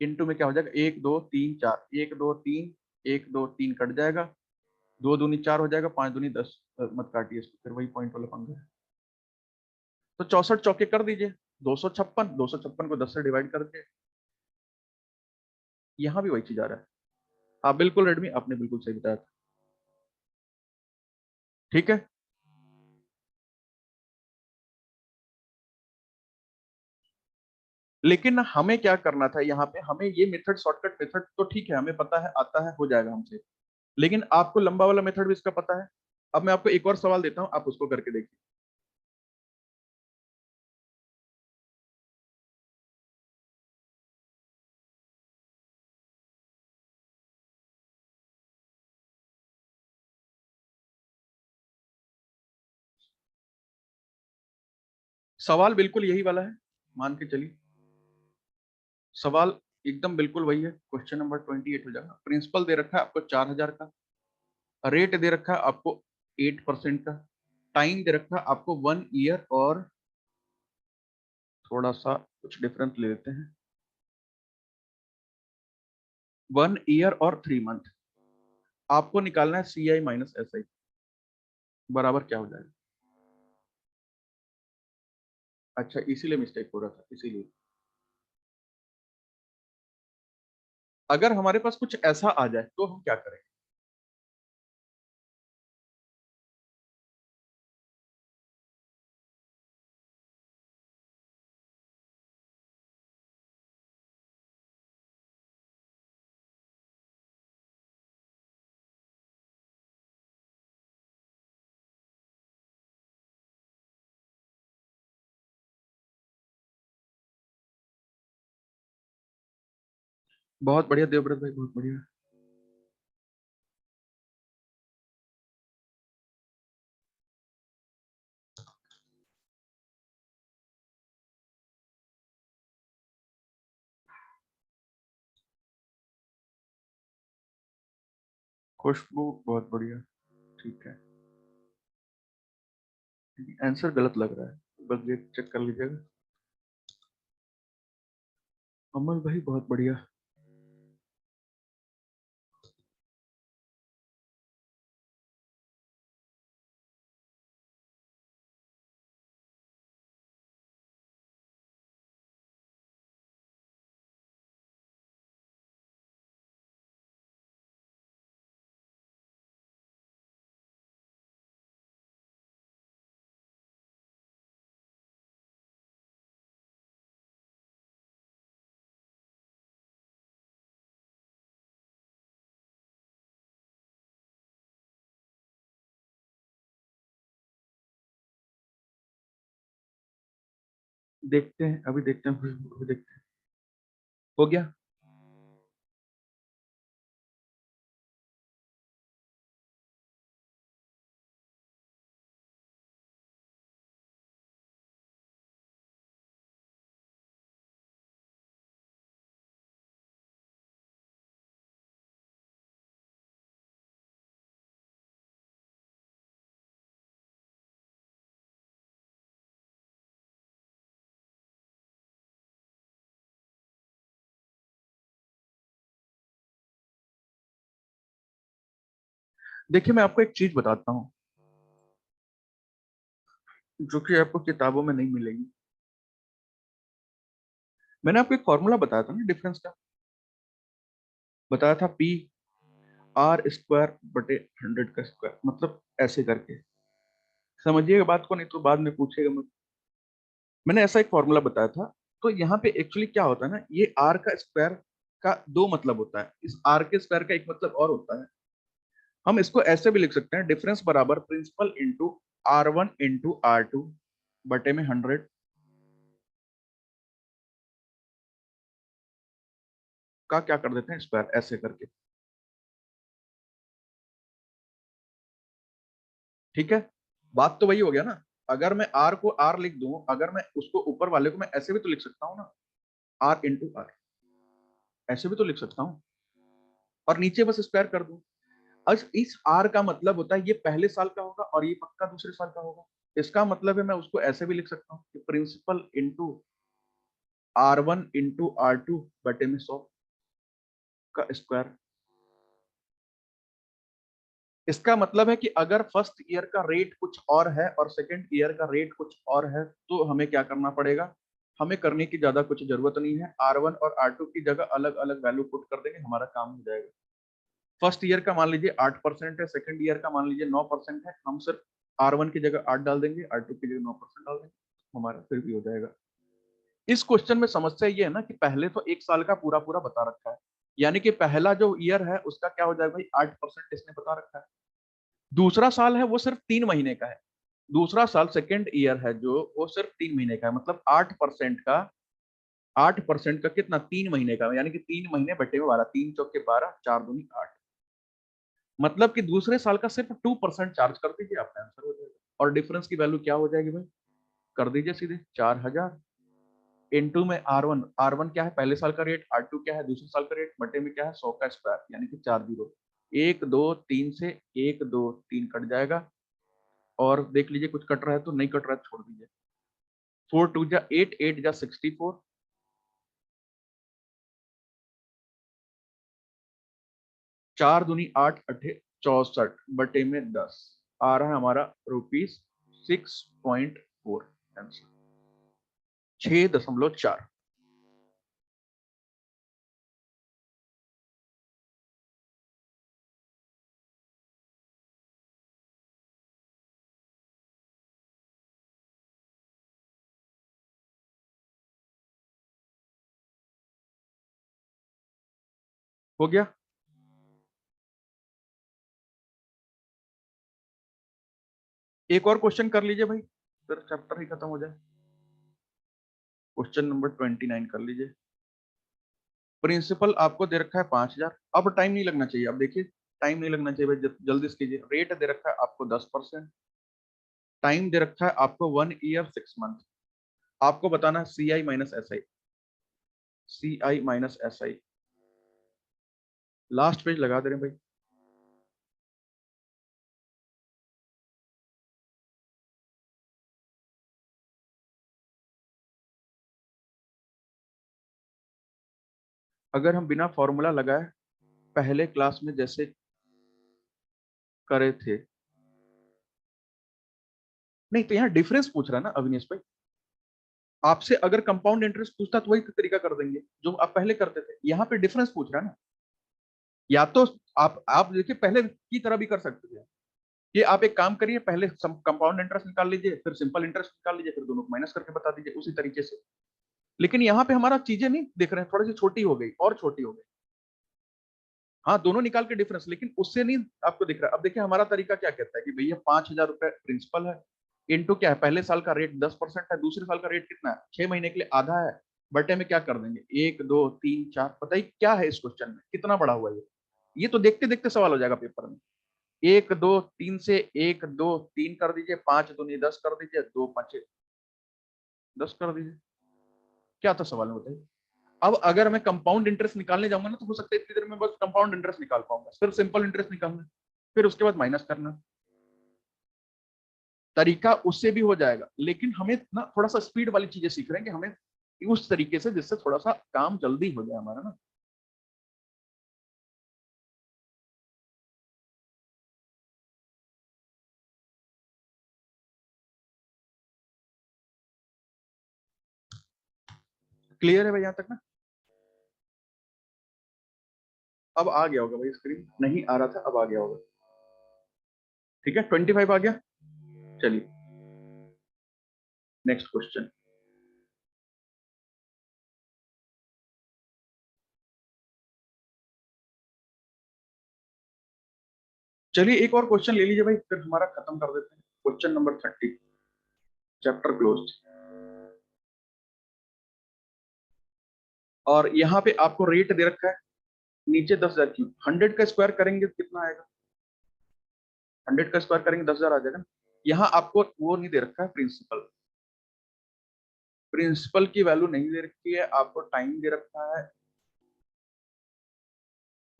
इंटू में क्या हो जाएगा, 1 2 3 4, 1 2 3, 1 2 3 कट जाएगा, 2 दूनी 4 हो जाएगा, 5 दूनी 10, मत काटिए इसको, फिर वही पॉइंट वाला पंगा है। तो 64 चौके कर दीजिए, 256, 256 को 10 से डिवाइड करके, यहाँ भी वही चीज आ रहा है। आप बिल्कुल रेडमी, आपने बिल्कुल सही बताया था। ठीक है, लेकिन हमें क्या करना था यहाँ पे, हमें ये मेथड, शॉर्टकट मेथड तो ठीक है, हमें पता है, आता है, हो जाएगा हमसे, लेकिन आपको लंबा वाला मेथड भी इसका पता है। अब मैं आपको एक और सवाल देता हूं, आप उसको करके देखिए। सवाल बिल्कुल यही वाला है, मान के चलिए, सवाल एकदम बिल्कुल वही है, क्वेश्चन नंबर 28 हो जाएगा। प्रिंसिपल दे रखा है आपको 4000 का, रेट दे रखा है आपको 8% का, टाइम दे रखा है आपको 1 ईयर, और थोड़ा सा कुछ डिफरेंस ले लेते हैं, 1 ईयर और 3 मंथ। आपको निकालना है CI माइनस SI बराबर क्या हो जाएगा। अच्छा, इसीलिए मिस्टेक हो रहा था, इसीलिए। अगर हमारे पास कुछ ऐसा आ जाए तो हम क्या करें। बहुत बढ़िया देवव्रत भाई, बहुत बढ़िया। खुशबू बहुत बढ़िया। ठीक है, आंसर गलत लग रहा है, बस ये चेक कर लीजिएगा। अमल भाई बहुत बढ़िया। देखते हैं, अभी देखते हैं, अभी देखते हैं। हो गया। देखिए, मैं आपको एक चीज बताता हूँ जो कि आपको किताबों में नहीं मिलेगी। मैंने आपको एक फॉर्मूला बताया था ना डिफरेंस का, बताया था PR² का स्क्वायर, मतलब ऐसे करके समझिएगा बात को, नहीं तो बाद में पूछेगा मत। मैंने ऐसा एक फॉर्मूला बताया था। तो यहाँ पे एक्चुअली क्या होता है ना, ये आर का स्क्वायर का दो मतलब होता है, इस आर के स्क्वायर का एक मतलब और होता है। हम इसको ऐसे भी लिख सकते हैं, डिफरेंस बराबर principal into R1 into R2 बटे में 100, का क्या कर देते हैं स्क्वायर, ऐसे करके। ठीक है, बात तो वही हो गया ना। अगर मैं आर को आर लिख दूं, अगर मैं उसको ऊपर वाले को मैं ऐसे भी तो लिख सकता हूँ ना, आर इंटू आर, ऐसे भी तो लिख सकता हूँ, और नीचे बस स्क्वायर कर दूं। अब इस आर का मतलब होता है ये पहले साल का होगा और ये पक्का दूसरे साल का होगा। इसका मतलब है मैं उसको ऐसे भी लिख सकता हूँ कि principal into R1 into R2 बटे में 100 का स्क्वायर। इसका मतलब है कि अगर फर्स्ट ईयर का रेट कुछ और है और सेकंड ईयर का रेट कुछ और है, तो हमें क्या करना पड़ेगा, हमें करने की ज्यादा कुछ जरूरत नहीं है। R1 और R2 की जगह अलग अलग वैल्यू पुट कर देंगे, हमारा काम हो जाएगा। फर्स्ट ईयर का मान लीजिए 8% है, सेकंड ईयर का मान लीजिए 9% है, हम सिर्फ R1 की जगह 8 डाल देंगे, R2 की जगह 9% डाल देंगे, हमारा फिर भी हो जाएगा। इस क्वेश्चन में समस्या ये है ना कि पहले तो एक साल का पूरा पूरा बता रखा है, यानी कि पहला जो ईयर है उसका क्या हो जाएगा भाई, 8% इसने बता रखा है। दूसरा साल है वो सिर्फ 3 महीने का है, दूसरा साल सेकेंड ईयर है जो वो सिर्फ 3 महीने का है, मतलब 8% का, 8% का कितना, 3 महीने का, यानी कि 3 महीने बटे में 12, 3 चौके 12, 4 दूनी 8, मतलब कि दूसरे साल का सिर्फ 2% चार्ज कर दीजिए, आपका आंसर हो जाएगा। और डिफरेंस की वैल्यू क्या हो जाएगी भाई, कर दीजिए सीधे 4000 इनटू में R1, R1 क्या है पहले साल का रेट, R2 क्या है दूसरे साल का रेट, बटे में क्या है 100 का स्क्वायर, यानी कि 4 जीरो, 1 2 3 से 1 2 3 कट जाएगा, और देख लीजिए कुछ कट रहा है तो नहीं कट रहा है छोड़ दीजिए। 4 2 जा 8, 8 जा 64, 4 दूनी 8 अठे 64 बटे में 10, आ रहा है हमारा ₹6.4, आंसर 6.4। हो गया। एक और क्वेश्चन कर लीजिए भाई, फिर चैप्टर ही खत्म हो जाए। क्वेश्चन नंबर 29 कर लीजिए। प्रिंसिपल आपको दे रखा है 5,000, अब टाइम नहीं लगना चाहिए, अब देखिए टाइम नहीं लगना चाहिए भाई, जल्दी से कीजिए। रेट दे रखा है आपको 10%, टाइम दे रखा है आपको 1 ईयर 6 मंथ, आपको बताना है CI - SI, CI - SI, last page लगा दे रहे हैं भाई। अगर हम बिना फॉर्मूला लगाए पहले क्लास में जैसे करे थे, नहीं तो यहाँ डिफरेंस पूछ रहा है ना अविनेश भाई, आपसे अगर कंपाउंड इंटरेस्ट पूछता तो वही तरीका कर देंगे जो आप पहले करते थे, यहाँ पे डिफरेंस पूछ रहा है ना। या तो आप देखिए पहले की तरह भी कर सकते थे, ये आप एक काम करिए, पहले कंपाउंड इंटरेस्ट निकाल लीजिए, फिर सिंपल इंटरेस्ट निकाल लीजिए, फिर दोनों को माइनस करके बता दीजिए उसी तरीके से। लेकिन यहाँ पे हमारा चीजें नहीं देख रहे हैं, थोड़ी सी छोटी हो गई और छोटी हो गई। हाँ दोनों निकाल के डिफरेंस, लेकिन उससे नहीं आपको दिख रहा। अब देखिए हमारा तरीका क्या कहता है कि भैया 5,000 रुपए प्रिंसिपल है, इनटू क्या है, पहले साल का रेट 10% है, दूसरे साल का रेट कितना है 6 महीने के लिए आधा है, बटे में क्या कर देंगे 1 2 3 4, बताइए क्या है इस क्वेश्चन में, कितना बड़ा हुआ ये तो देखते देखते सवाल हो जाएगा पेपर में। 1 2 3 से 1 2 3 कर दीजिए, 5 दूनी 10 कर दीजिए, 2 5 10 कर दीजिए, क्या था सवाल में बताइए। अब अगर मैं कंपाउंड इंटरेस्ट निकालने जाऊंगा ना, तो हो सकता है इतनी देर में बस कंपाउंड इंटरेस्ट निकाल पाऊंगा, फिर सिंपल इंटरेस्ट निकालना, फिर उसके बाद माइनस करना, तरीका उससे भी हो जाएगा। लेकिन हमें ना थोड़ा सा स्पीड वाली चीजें सीख रहे हैं कि हमें उस तरीके से जिससे थोड़ा सा काम जल्दी हो जाए हमारा ना। क्लियर है भाई यहाँ तक ना। अब आ गया होगा भाई, स्क्रीन नहीं आ रहा था, अब आ गया होगा। ठीक है 25 आ गया। चलिए नेक्स्ट क्वेश्चन। चलिए एक और क्वेश्चन ले लीजिए भाई, फिर हमारा खत्म कर देते हैं। Question number 30, chapter close. और यहाँ पे आपको रेट दे रखा है नीचे 10,000 की, 100 का स्क्वायर करेंगे तो कितना आएगा, 100 का स्क्वायर करेंगे 10,000 आ जाएगा ना। यहाँ आपको वो नहीं दे रखा है प्रिंसिपल, प्रिंसिपल की वैल्यू नहीं दे रखी है, आपको टाइम दे रखा है,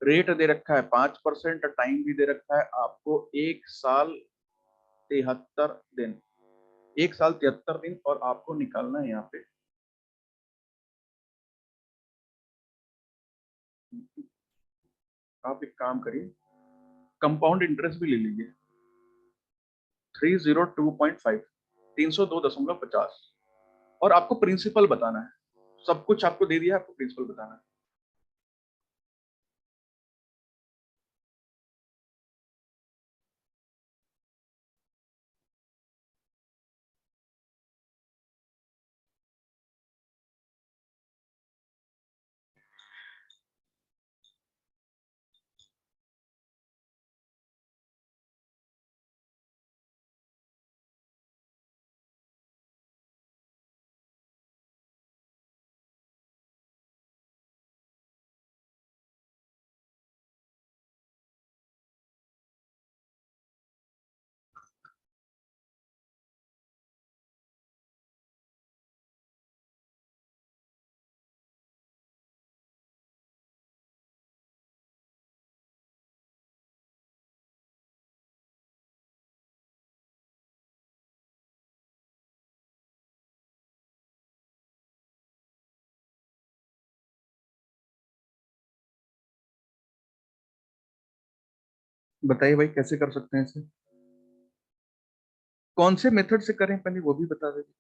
रेट दे रखा है 5%, टाइम भी दे रखा है आपको 1 साल 73 दिन, 1 साल 73 दिन, और आपको निकालना है यहाँ पे, आप एक काम करिए, कंपाउंड इंटरेस्ट भी ले लीजिए, 302.5, 302.50, और आपको प्रिंसिपल बताना है, सब कुछ आपको दे दिया, आपको प्रिंसिपल बताना है। बताइए भाई कैसे कर सकते हैं इसे, कौन से मेथड से करें पहले वो भी बता दीजिए।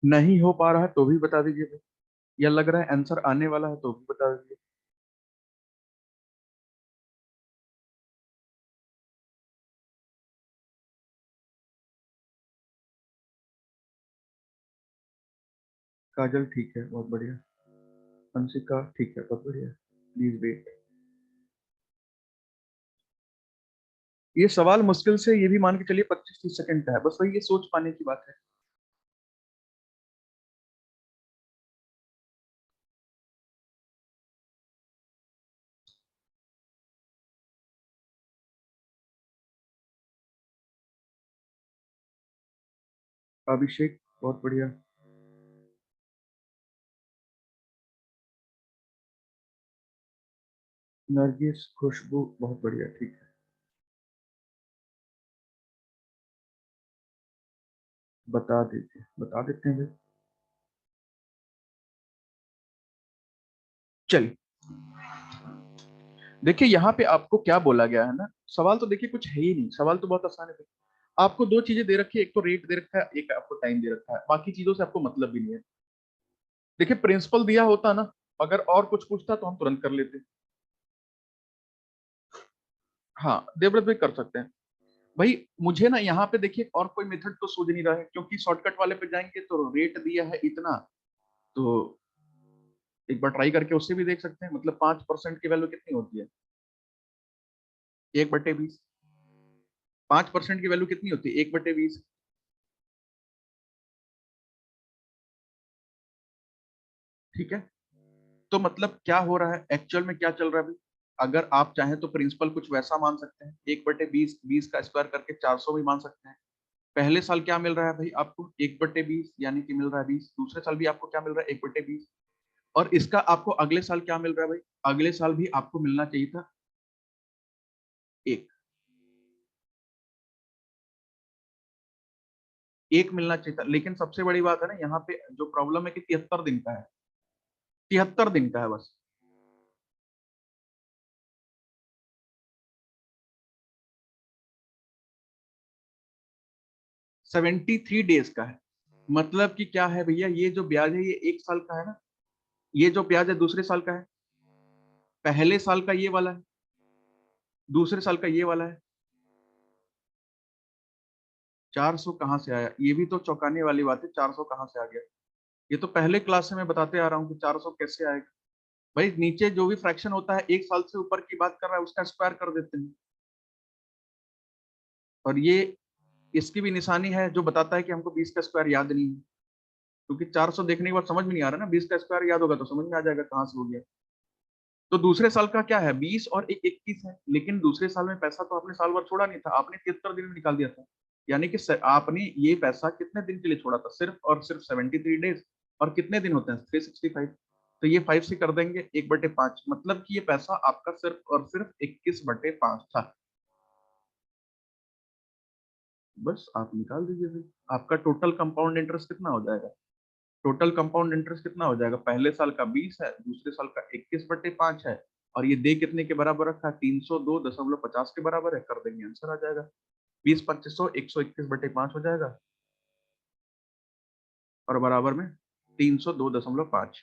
नहीं हो पा रहा है तो भी बता दीजिए भाई, या लग रहा है आंसर आने वाला है तो भी बता दीजिए। काजल ठीक है, बहुत बढ़िया। अंशिका ठीक है, बहुत बढ़िया। Please wait. ये सवाल मुश्किल से ये भी मान के चलिए 25-30 सेकंड का है, बस वही ये सोच पाने की बात है। अभिषेक बहुत बढ़िया। नरगिस खुशबू बहुत बढ़िया, ठीक है। बता दीजिए, बता देते हैं भाई। चलिए, देखिए यहाँ पे आपको क्या बोला गया है ना, सवाल तो देखिए कुछ है ही नहीं, सवाल तो बहुत आसान है। आपको दो चीजें दे रखी है, एक तो रेट दे रखा है, एक आपको टाइम दे रखा है, बाकी चीजों से आपको मतलब भी नहीं है। देखिए प्रिंसिपल दिया होता ना, अगर और कुछ पूछता तो हम तुरंत कर लेते। हाँ, देवव्रत भी कर सकते हैं। भाई मुझे ना यहाँ पे देखिए और कोई मेथड तो सूझ नहीं रहा है, क्योंकि शॉर्टकट वाले पे जाएंगे तो रेट दिया है इतना, तो एक बार ट्राई करके उससे भी देख सकते हैं, मतलब 5% की वैल्यू कितनी होती है, 1/20। 5% की वैल्यू कितनी होती है, 1/20। ठीक है, तो मतलब क्या हो रहा है एक्चुअल में, क्या चल रहा है अभी, अगर आप चाहें तो प्रिंसिपल कुछ वैसा मान सकते हैं, 1/20, 20 का स्क्वायर करके 400 भी मान सकते हैं। पहले साल क्या मिल रहा है भाई आपको? 1/20 यानी कि मिल रहा है 20। दूसरे साल भी आपको क्या मिल रहा है? 1/20। और इसका आपको अगले साल क्या मिल रहा है भाई? अगले साल भी आपको मिलना चाहिए था 1। 1 मिलना चाहिए था, लेकिन सबसे बड़ी बात है ना यहाँ पे जो प्रॉब्लम है कि 73 दिन का है, 73 दिन का है बस। 73 डेज का है। मतलब कि क्या है भैया, ये जो ब्याज है ये 1 साल का है ना, ये जो ब्याज है दूसरे साल का है, पहले साल का ये वाला है, दूसरे साल का ये वाला है। 400 कहाँ से आया? ये भी तो चौंकाने वाली बात है, 400 कहाँ से आ गया? ये तो पहले क्लास से मैं बताते आ रहा हूँ कि 400 कैसे आएगा। भाई नीचे जो भी फ्रैक्शन होता है 1 साल से ऊपर की बात कर रहा है उसका स्क्वायर कर देते हैं। और ये इसकी भी निशानी है जो बताता है कि हमको 20 का स्क्वायर याद नहीं है, क्योंकि 400 देखने के बाद समझ में नहीं आ रहा ना, 20 का स्क्वायर याद होगा तो समझ में आ जाएगा कहाँ से हो गया। तो दूसरे साल का क्या है? 20 और 21 है, लेकिन दूसरे साल में पैसा तो आपने साल भर छोड़ा नहीं था, आपने 73 दिन में निकाल दिया था। यानी कि आपने ये पैसा कितने दिन के लिए छोड़ा था? सिर्फ और सिर्फ 73 डेज। और कितने दिन होते हैं? 365। तो ये 5 से कर देंगे 1/5, मतलब कि ये पैसा आपका सिर्फ और सिर्फ 21/5 था। बस आप निकाल दीजिए भाई, आपका टोटल कंपाउंड इंटरेस्ट कितना हो जाएगा? टोटल कंपाउंड इंटरेस्ट कितना हो जाएगा? पहले साल का 20 है, दूसरे साल का 21/5 है, और ये दे कितने के बराबर रखा है? 302.50 के बराबर है। कर देंगे, आंसर आ जाएगा 20/2500 121/5 हो जाएगा, और बराबर में 302.5।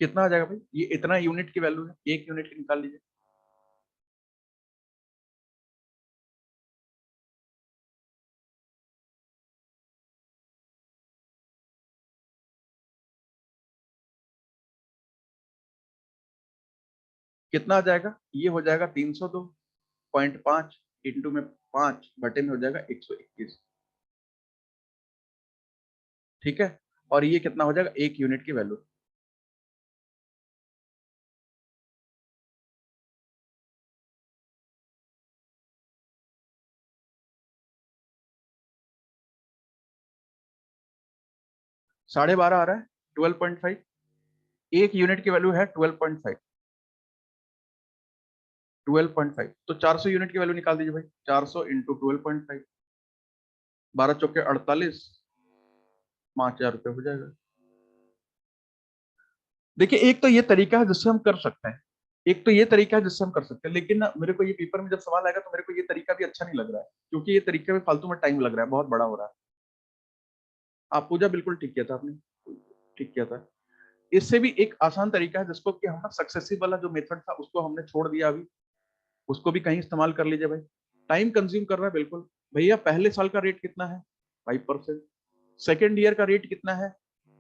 कितना आ जाएगा भाई? ये इतना यूनिट की वैल्यू है, 1 यूनिट की निकाल लीजिए। कितना आ जाएगा? ये हो जाएगा 302.5 इंटू में 5 बटे में हो जाएगा 121। ठीक है, और ये कितना हो जाएगा? 1 यूनिट की वैल्यू। 12.5 आ रहा है, 12.5। 1 यूनिट की वैल्यू है 12.5। 12.5 तो 400 यूनिट की वैल्यू निकाल दीजिए भाई। 400 इंटू 12.5, 12 चौके 48, 5,000 रुपये हो जाएगा। देखिए, एक तो ये तरीका है जिससे हम कर सकते हैं, एक तो ये तरीका है जिससे हम कर सकते हैं, लेकिन ना मेरे को ये पेपर में जब सवाल आएगा तो मेरे को ये तरीका भी अच्छा नहीं लग रहा है, क्योंकि ये तरीके में फालतू में टाइम लग रहा है, बहुत बड़ा हो रहा है। आप पूजा बिल्कुल ठीक किया था आपने, ठीक किया था। इससे भी एक आसान तरीका है जिसको कि हम सक्सेसिव वाला जो मेथड था उसको हमने छोड़ दिया अभी, उसको भी कहीं इस्तेमाल कर लीजिए भाई। टाइम कंज्यूम कर रहा है बिल्कुल। भैया पहले साल का रेट कितना है? 5%। सेकेंड ईयर का रेट कितना है?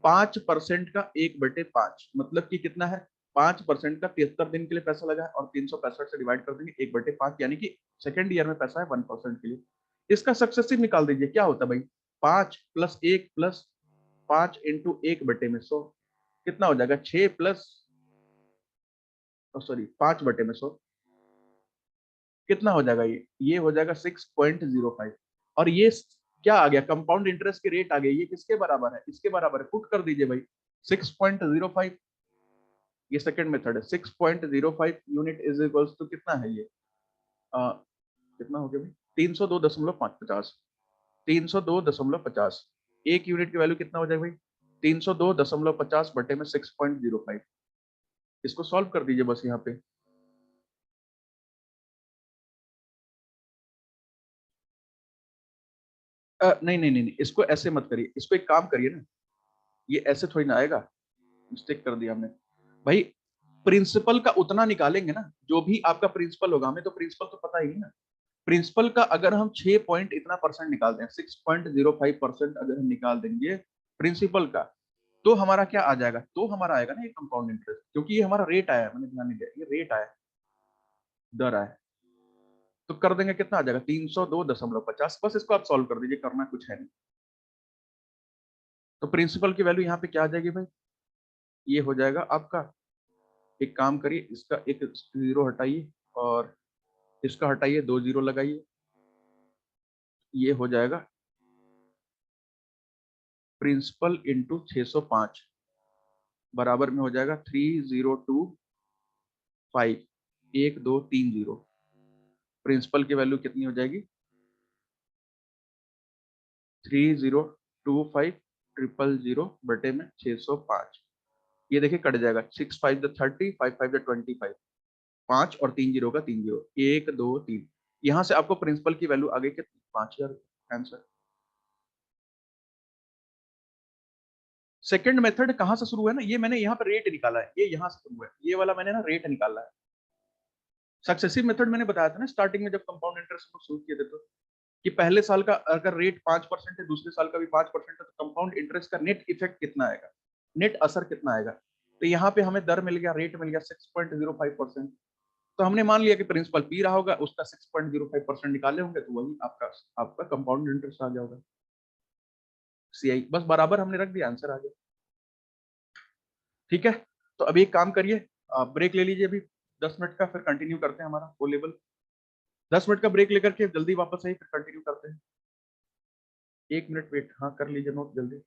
5% का 1/5, मतलब कि कितना है? 5% का 73 दिन के लिए पैसा लगा है, और 365 से डिवाइड कर देंगे 1/5, यानी कि सेकेंड ईयर में पैसा है 1% के लिए। इसका सक्सेसिव निकाल दीजिए, क्या होता है भाई? 5 + 1 + 5 इंटू 1/100 कितना हो जाएगा? 6 प्लस, सॉरी 5/100 कितना हो जाएगा? ये हो जाएगा 6.05। और ये क्या आ गया? कंपाउंड इंटरेस्ट की रेट आ गई। ये किसके बराबर है? इसके बराबर है। पुट कर दीजिए भाई 6.05। ये सेकंड मेथड है। 6.05 यूनिट इज इक्वल्स टू कितना है ये? आ, कितना हो गया भाई? 302.50। 302.50, 1 यूनिट की वैल्यू कितना हो जाएगा भाई? 302.50 बटे में 6.05। इसको सॉल्व कर दीजिए बस यहाँ पे। नहीं नहीं नहीं नहीं, इसको ऐसे मत करिए, इसको एक काम करिए ना, ये ऐसे थोड़ी ना आएगा। मिस्टेक कर दिया हमने भाई। प्रिंसिपल का उतना निकालेंगे ना, जो भी आपका प्रिंसिपल होगा, हमें तो प्रिंसिपल तो पता ही नहीं ना। प्रिंसिपल का अगर हम 6 पॉइंट इतना परसेंट निकाल दें, 6.05% अगर हम निकाल देंगे प्रिंसिपल का, तो हमारा क्या आ जाएगा, तो हमारा आएगा ना ये कंपाउंड इंटरेस्ट, क्योंकि ये हमारा रेट आया, मैंने ध्यान नहीं दिया, ये रेट आया, दर आया। तो कर देंगे, कितना आ जाएगा, 302.50। बस इसको आप सॉल्व कर दीजिए, करना कुछ है नहीं। तो प्रिंसिपल की वैल्यू यहाँ पे क्या आ जाएगी भाई, ये हो जाएगा आपका, एक काम करिए, इसका एक जीरो हटाइए और इसका हटाइए, 2 जीरो लगाइए, ये हो जाएगा प्रिंसिपल इंटू 605 बराबर में हो जाएगा 3025, 1230। प्रिंसिपल की वैल्यू कितनी हो जाएगी, 3025 बटे में 605। ये देखिए कट जाएगा, 6 5 30, 5 5 25, 5 और 3 जीरो का 3 जीरो, 1 2 3। यहां से आपको प्रिंसिपल की वैल्यू आ गई कितनी, 5000। आंसर। सेकंड मेथड कहां से शुरू है ना, ये मैंने यहाँ पे रेट निकाला है, ये यहाँ से शुरू है, ये वाला मैंने ना रेट निकाला है। सक्सेसिव मेथड मैंने बताया था ना स्टार्टिंग में, जब कंपाउंड इंटरेस्ट को शुरू किए थे, तो कि पहले साल का अगर रेट 5% है, दूसरे साल का भी 5% है, तो कंपाउंड इंटरेस्ट का नेट इफेक्ट कितना आएगा, नेट असर कितना आएगा। तो यहाँ पे हमें दर मिल गया, रेट मिल गया 6.05%। तो हमने मान लिया कि प्रिंसिपल पी रहा होगा, उसका 6.05% निकाले होंगे, तो वही आपका आपका कंपाउंड इंटरेस्ट आ गया होगा, सीआई। बस बराबर हमने रख दिया, आंसर आ गया। ठीक है, तो अभी एक काम करिए, ब्रेक ले लीजिए अभी 10 मिनट का, फिर कंटिन्यू करते हैं हमारा ओ लेवल। 10 मिनट का ब्रेक लेकर के जल्दी वापस आइए, फिर कंटिन्यू करते हैं। 1 मिनट वेट, हाँ कर लीजिए नोट जल्दी।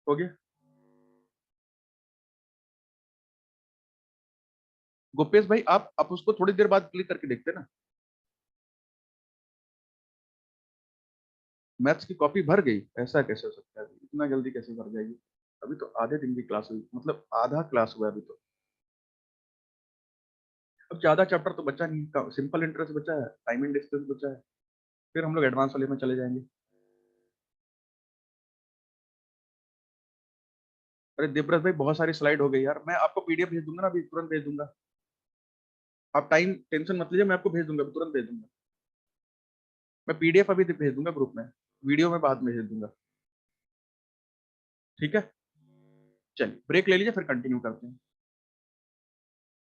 हो गया। गोपेश भाई, आप उसको थोड़ी देर बाद क्लिक करके देखते ना। मैथ्स की कॉपी भर गई, ऐसा कैसे हो सकता है, इतना जल्दी कैसे भर जाएगी। अभी तो आधे दिन की क्लास हुई, मतलब आधा क्लास हुआ अभी तो। अब ज्यादा चैप्टर तो बचा नहीं, सिंपल इंटरेस्ट बचा है, टाइम एंड डिस्टेंस बचा है, फिर हम लोग एडवांस वाले में चले जाएंगे। अरे देवव्रत भाई, बहुत सारी स्लाइड हो गई यार, मैं आपको पीडीएफ भेज दूंगा ना, अभी तुरंत भेज दूंगा। आप टाइम टेंशन मत लीजिए, मैं आपको भेज दूंगा, तुरंत भेज दूंगा। मैं पीडीएफ अभी भेज दूंगा ग्रुप में, वीडियो में बाद में भेज दूंगा। ठीक है, चलिए ब्रेक ले लीजिए, फिर कंटिन्यू करते हैं।